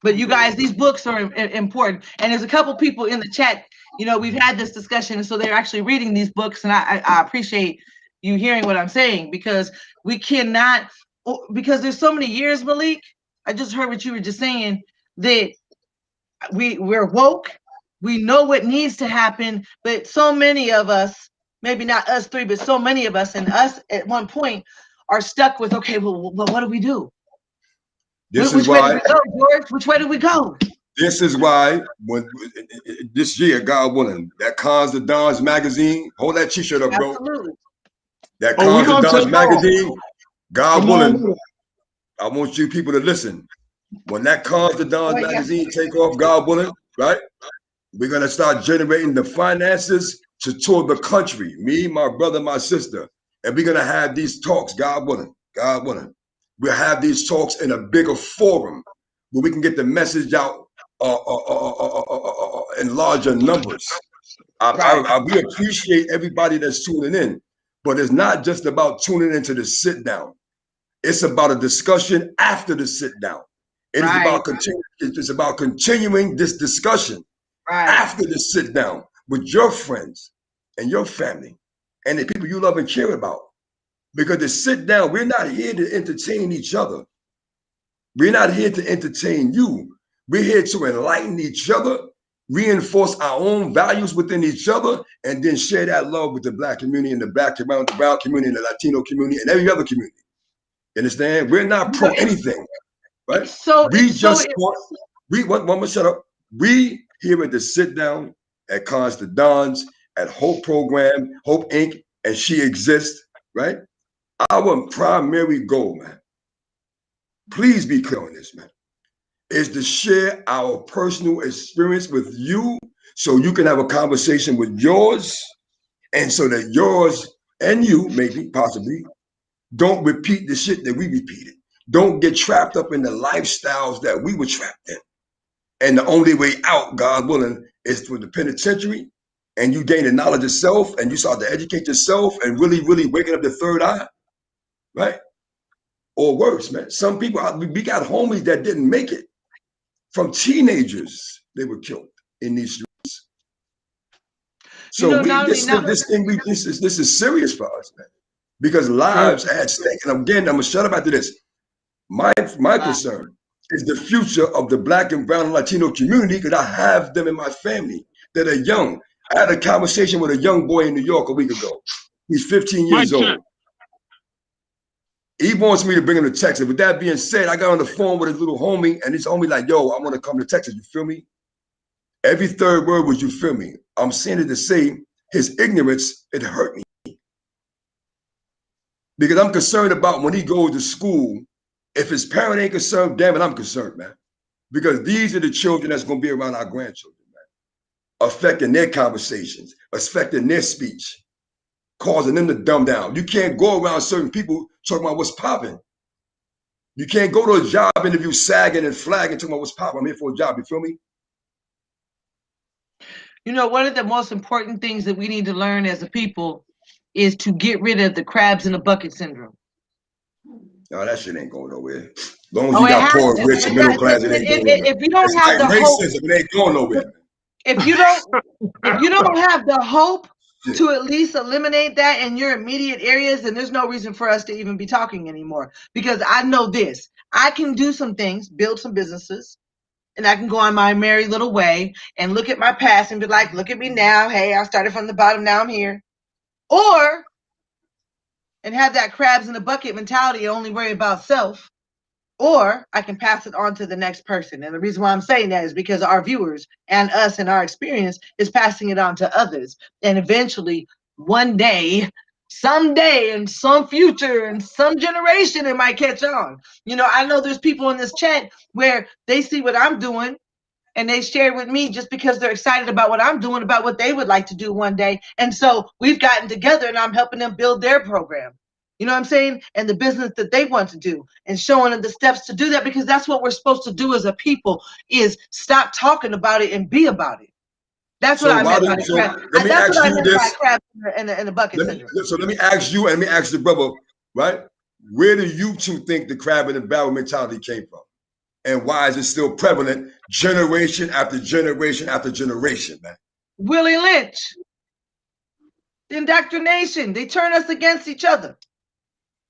But you guys, these books are important. And there's a couple people in the chat, you know, we've had this discussion, and so they're actually reading these books, and I appreciate you hearing what I'm saying, because we cannot, because there's so many years, Malik, I just heard what you were just saying, that we're woke, we know what needs to happen, but so many of us, maybe not us three, but so many of us, and us at one point, are stuck with, okay, well what do we do? Which way do we go, George? Which way do we go? This is why when this year, God willing, that Cons the Dons magazine, hold that t-shirt up, bro. Absolutely. That Cons the Dons magazine, God willing, I want you people to listen. When that Cons the Dons magazine take off, God willing, right? We're gonna start generating the finances to tour the country. Me, my brother, my sister, and we're gonna have these talks, God willing, God willing. We'll have these talks in a bigger forum where we can get the message out in larger numbers. We appreciate everybody that's tuning in, but it's not just about tuning into the sit down. It's about a discussion after the sit down. It is about it's about continuing this discussion after the sit down with your friends and your family and the people you love and care about. Because to sit down, we're not here to entertain each other. We're not here to entertain you. We're here to enlighten each other, reinforce our own values within each other, and then share that love with the Black community and the Black community, the brown community, and the Latino community, and every other community. You understand? We're not pro anything, right? One more shut up. We here at the sit down at Cons the Dons, at Hope Program, Hope Inc., and She Exists, right? Our primary goal, man, please be clear on this, man, is to share our personal experience with you so you can have a conversation with yours, and so that yours and you, maybe, possibly, don't repeat the shit that we repeated. Don't get trapped up in the lifestyles that we were trapped in. And the only way out, God willing, is through the penitentiary, and you gain the knowledge of self, and you start to educate yourself and really, really waking up the third eye, right? Or worse, man. Some people, we got homies that didn't make it. From teenagers, they were killed in these streets. So this is serious for us, man, because lives are at stake. And again, I'm gonna shut up after this. My concern is the future of the Black and brown and Latino community, because I have them in my family that are young. I had a conversation with a young boy in New York a week ago. He's 15 years old. He wants me to bring him to Texas. With that being said, I got on the phone with his little homie, and his homie like, yo, I want to come to Texas. You feel me? Every third word was, you feel me? I'm saying it to say his ignorance, it hurt me. Because I'm concerned about when he goes to school, if his parent ain't concerned, damn it, I'm concerned, man. Because these are the children that's going to be around our grandchildren, man. Affecting their conversations, affecting their speech, causing them to dumb down. You can't go around certain people talking about what's popping. You can't go to a job interview sagging and flagging talking about what's popping. I'm here for a job, you feel me? You know, one of the most important things that we need to learn as a people is to get rid of the crabs in the bucket syndrome. No, that shit ain't going nowhere. As long as you got poor, rich, and middle class, it ain't going nowhere. If you don't have the hope, it ain't going nowhere. If you don't have the hope to at least eliminate that in your immediate areas, then there's no reason for us to even be talking anymore. Because I know this, I can do some things, build some businesses, and I can go on my merry little way and look at my past and be like, look at me now. Hey, I started from the bottom, now I'm here. And have that crabs in the bucket mentality and only worry about self. Or I can pass it on to the next person. And the reason why I'm saying that is because our viewers and us and our experience is passing it on to others. And eventually, one day, someday, in some future, in some generation, it might catch on. You know, I know there's people in this chat where they see what I'm doing and they share with me just because they're excited about what I'm doing, about what they would like to do one day. And so we've gotten together and I'm helping them build their program. You know what I'm saying? And the business that they want to do and showing them the steps to do that, because that's what we're supposed to do as a people, is stop talking about it and be about it. That's what I meant by the crab. That's what I meant by crab in the bucket syndrome. So let me ask you, and let me ask the brother, right? Where do you two think the crab in the barrel mentality came from? And why is it still prevalent generation after generation after generation, man? Willie Lynch. The indoctrination. They turn us against each other.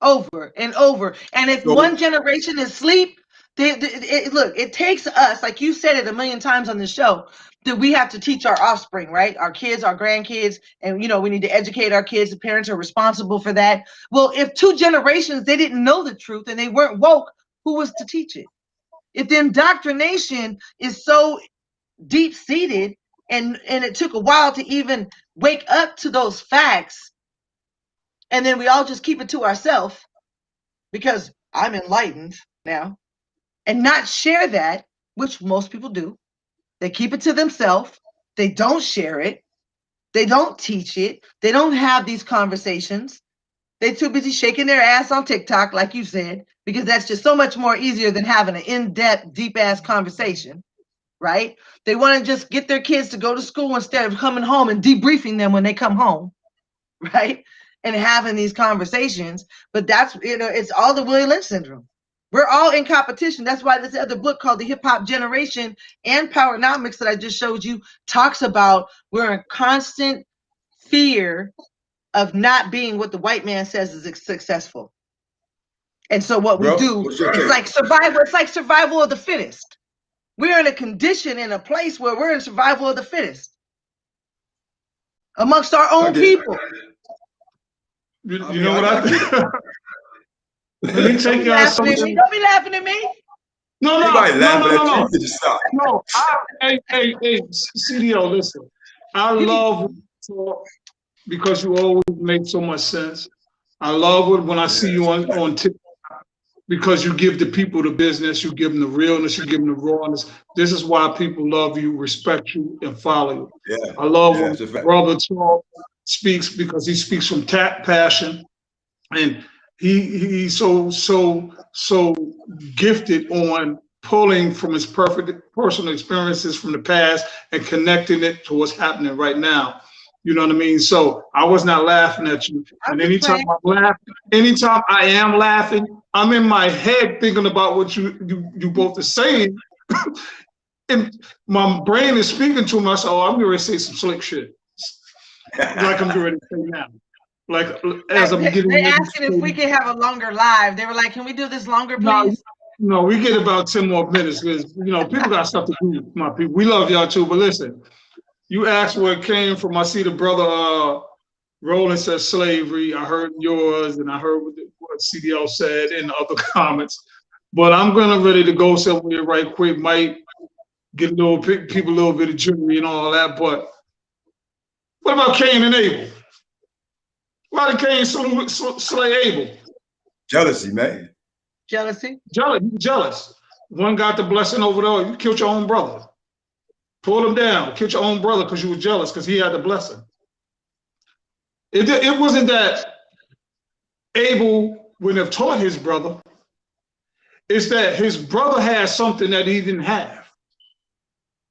Over and over. And if one generation is asleep, look, it takes us, like you said it a million times on the show, that we have to teach our offspring, right? Our kids, our grandkids, and we need to educate our kids. The parents are responsible for that. Well, if 2 generations, they didn't know the truth and they weren't woke, who was to teach it? If the indoctrination is so deep-seated and it took a while to even wake up to those facts, and then we all just keep it to ourselves because I'm enlightened now, and not share that, which most people do. They keep it to themselves. They don't share it. They don't teach it. They don't have these conversations. They're too busy shaking their ass on TikTok, like you said, because that's just so much more easier than having an in-depth, deep-ass conversation, right? They want to just get their kids to go to school instead of coming home and debriefing them when they come home, right? And having these conversations. But that's, it's all the Willie Lynch syndrome. We're all in competition. That's why this other book called The Hip Hop Generation and Powernomics that I just showed you talks about we're in constant fear of not being what the white man says is successful. And so what we do is like survival. It's like survival of the fittest. We're in a condition, in a place where we're in survival of the fittest amongst our own people. You know what I think? Let me take y'all something. Don't be laughing at me. No. Hey, CDL, listen. I love talk because you always make so much sense. I love it when I see you on TikTok because you give the people the business, you give them the realness, you give them the rawness. This is why people love you, respect you, and follow you. Yeah. I love when brother talk speaks because he speaks from passion, and he's so gifted on pulling from his perfect personal experiences from the past and connecting it to what's happening right now. You know what I mean? So I was not laughing at you. And anytime I am laughing, I'm in my head thinking about what you both are saying. And my brain is speaking to me. I said, I'm going to say some slick shit. Like I'm going to say now. Like as I'm getting they're asking if we can have a longer live. They were like, can we do this longer, please? No, we get about 10 more minutes because people got stuff to do, my people. We love y'all too, but listen, you asked where it came from. I see the brother Roland says slavery. I heard yours and I heard what CDL said in the other comments. But I'm ready to go somewhere right quick. Might get people a little bit of jewelry and all that. But what about Cain and Abel? Why did Cain slay Abel? Jealousy, man. Jealousy? Jealous. One got the blessing over there. You killed your own brother. Pull him down. Killed your own brother because you were jealous because he had the blessing. It wasn't that Abel wouldn't have taught his brother. It's that his brother had something that he didn't have.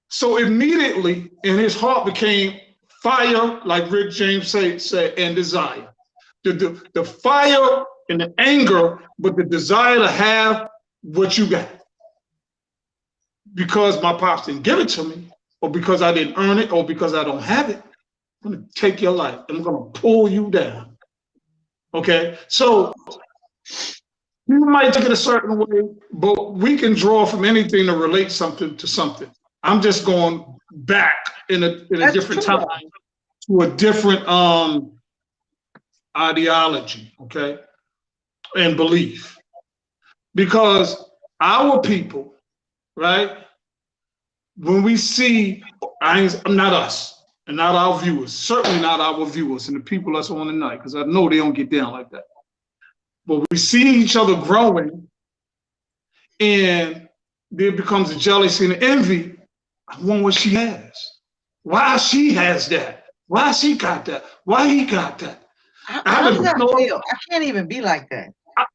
So immediately in his heart became fire, like Rick James said, and desire. The fire and the anger, but the desire to have what you got. Because my pops didn't give it to me, or because I didn't earn it, or because I don't have it, I'm going to take your life. I'm going to pull you down. Okay? So you might take it a certain way, but we can draw from anything to relate something to something. I'm just going back in a different time to a different ideology, okay, and belief. Because our people, right, when we see, not us, and not our viewers, certainly not our viewers and the people that's on the night, because I know they don't get down like that. But we see each other growing, and there becomes a jealousy and envy. I want what she has. Why she has that? Why she got that? Why he got that? How does that feel? I can't even be like that. I've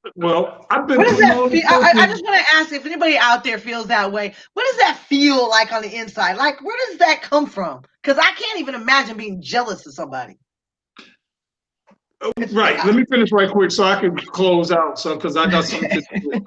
been. What does that feel? I just want to ask if anybody out there feels that way. What does that feel like on the inside? Like, where does that come from? Because I can't even imagine being jealous of somebody. Right. Let me finish right quick so I can close out. So, because I got something to do.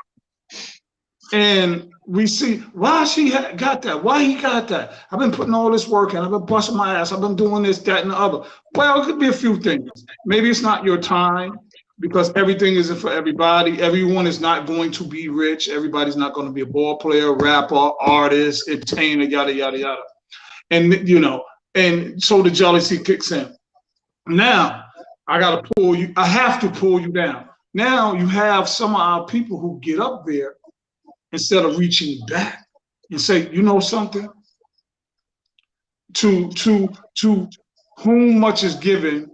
And we see why she got that. Why he got that. I've been putting all this work in. I've been busting my ass. I've been doing this, that, and the other. Well, it could be a few things. Maybe it's not your time because everything isn't for everybody. Everyone is not going to be rich. Everybody's not going to be a ball player, rapper, artist, entertainer, yada, yada, yada. And, and so the jealousy kicks in. Now, I got to pull you. I have to pull you down. Now you have some of our people who get up there instead of reaching back and say, you know something? To whom much is given,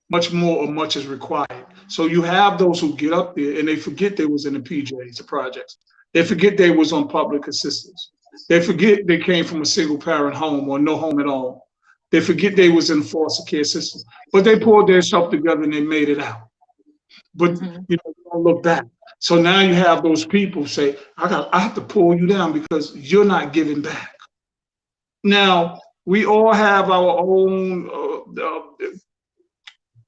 much more or much is required. So you have those who get up there and they forget they was in the PJs, the projects. They forget they was on public assistance. They forget they came from a single parent home or no home at all. They forget they was in foster care system, but they pulled their stuff together and they made it out. But don't look back. So now you have those people say, I have to pull you down because you're not giving back. Now, we all have our own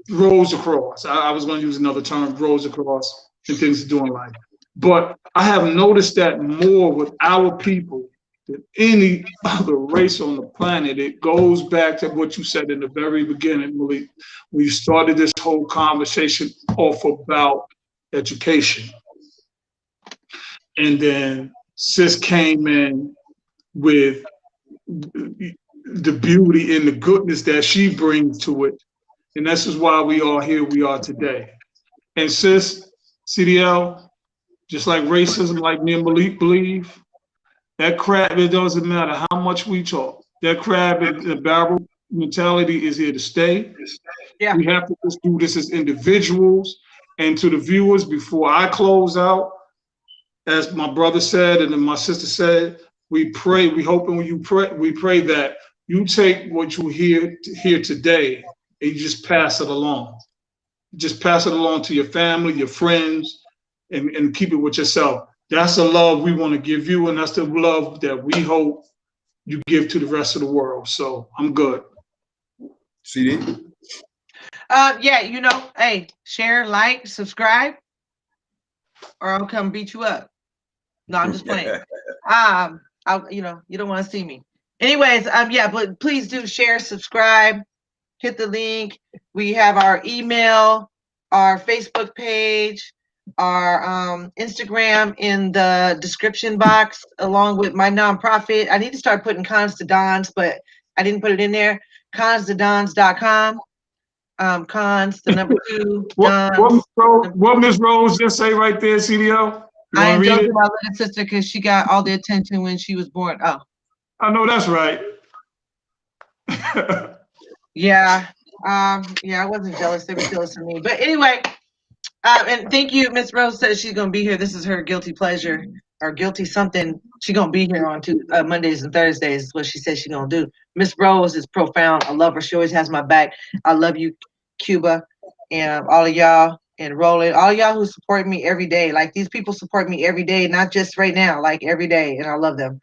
roads across. I was going to use another term, roads across and things to do in life. But I have noticed that more with our people than any other race on the planet. It goes back to what you said in the very beginning, Malik. We started this whole conversation off about education. And then sis came in with the beauty and the goodness that she brings to it. And this is why we are here we are today. And sis, CDL, just like racism, like me and Malik believe, that crab, it doesn't matter how much we talk. That crab in the barrel mentality is here to stay. Yeah. We have to just do this as individuals. And to the viewers, before I close out, as my brother said and then my sister said, we pray, we hope, and when you pray, we pray that you take what you hear today and you just pass it along. Just pass it along to your family, your friends, and keep it with yourself. That's the love we want to give you, and that's the love that we hope you give to the rest of the world. So I'm good. CD? Yeah, you know, hey, share, like, subscribe, or I'll come beat you up. No, I'm just playing. You know, you don't want to see me. Anyways, yeah, but please do share, subscribe, hit the link. We have our email, our Facebook page, our Instagram in the description box, along with my nonprofit. I need to start putting cons to dons, but I didn't put it in there. Cons2dons.com. Cons, the number 2, dons. What Ms. Rose just say right there, CDL? I indulged my little sister because she got all the attention when she was born. Oh, I know that's right. yeah. Yeah, I wasn't jealous. They were jealous of me. But anyway, and thank you. Miss Rose says she's gonna be here. This is her guilty pleasure or guilty something. She's gonna be here on Mondays and Thursdays. Is what she says she's gonna do. Miss Rose is profound. I love her. She always has my back. I love you, Cuba, and all of y'all. And Roland, all y'all who support me every day. Like, these people support me every day, not just right now, like every day, and I love them.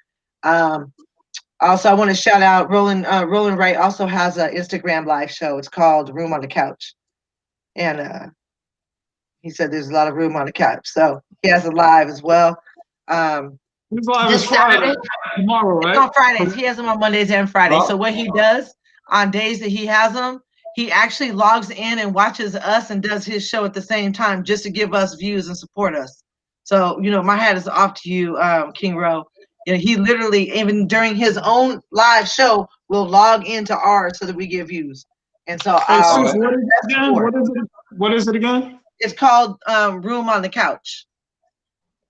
Also, I want to shout out Roland. Roland Wright also has an Instagram live show. It's called Room on the Couch. And he said there's a lot of room on the couch. So he has a live as well. His live is Friday, tomorrow, right? It's on Fridays. He has them on Mondays and Fridays. So what he does on days that he has them, he actually logs in and watches us and does his show at the same time just to give us views and support us. So, you know, my hat is off to you, King Rowe. You know, he literally, even during his own live show, will log into ours so that we get views. And so, what is it again? It's called Room on the Couch.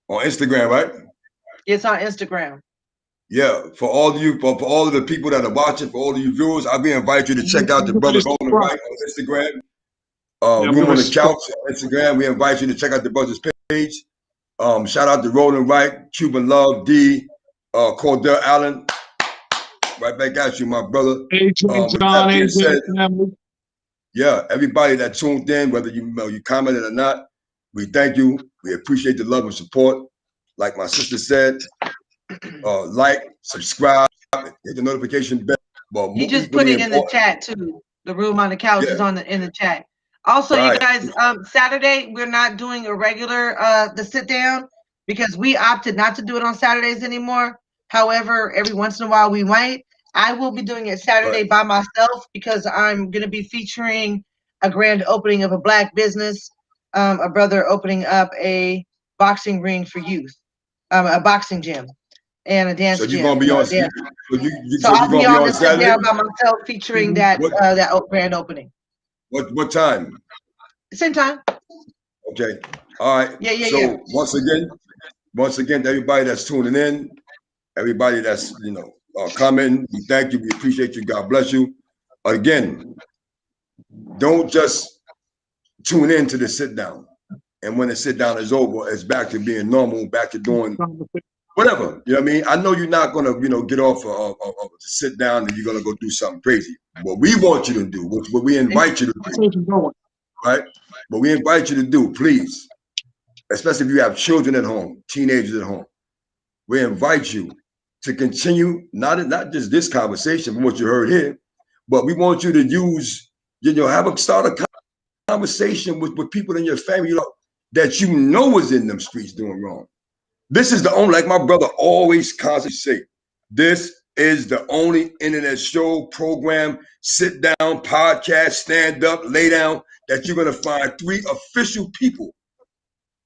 On Instagram, right? It's on Instagram. Yeah, for all of you, for all of the people that are watching, for all of you viewers, I'll be inviting you to check out the brother Roland Wright on Instagram. Room on the Couch on Instagram. We invite you to check out the brother's page. Shout out to Roland Wright, Cuban Love, D, Cordell Allen. Right back at you, my brother. Yeah, everybody that tuned in, whether you commented or not, we thank you. We appreciate the love and support. Like my sister said, like, subscribe, hit the notification bell. But he just put it in the chat too. The Room on the Couch is in the chat. Also, you guys, Saturday we're not doing a regular the sit down because we opted not to do it on Saturdays anymore. However, every once in a while we might. I will be doing it Saturday by myself because I'm going to be featuring a grand opening of a Black business, a brother opening up a boxing ring for youth, a boxing gym, and a dance gym. So you're going to be on. So I'll be on this sit down by myself featuring that grand opening. What time? Same time. Okay. All right. Yeah. Once again, to everybody that's tuning in, everybody that's commenting, we thank you. We appreciate you. God bless you. Again, don't just tune in to the sit down. And when the sit down is over, it's back to being normal, back to doing whatever. You know what I mean? I know you're not gonna, get off of sit down and you're gonna go do something crazy. What we want you to do, what we invite you to do, right? What we invite you to do, please, especially if you have children at home, teenagers at home, we invite you to continue not just this conversation from what you heard here, but we want you to use, start a conversation with people in your family. that you know is in them streets doing wrong. This is the only, like my brother always constantly say, this is the only internet show, program, sit down, podcast, stand up, lay down, that you're going to find 3 official people.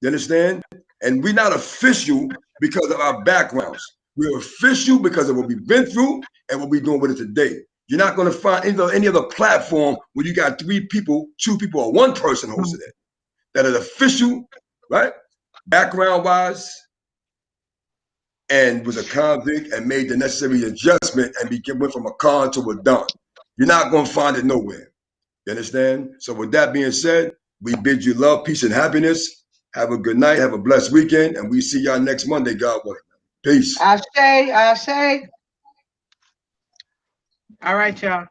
You understand? And we're not official because of our backgrounds. We're official because of what we've been through and what we're doing with it today. You're not going to find any other platform where you got 3 people, 2 people, or 1 person hosted it that is official, right? Background wise, and was a convict and made the necessary adjustment and went from a con to a don. You're not going to find it nowhere. You understand? So with that being said, we bid you love, peace, and happiness. Have a good night. Have a blessed weekend. And we see y'all next Monday, God willing. Peace. I say. All right, y'all.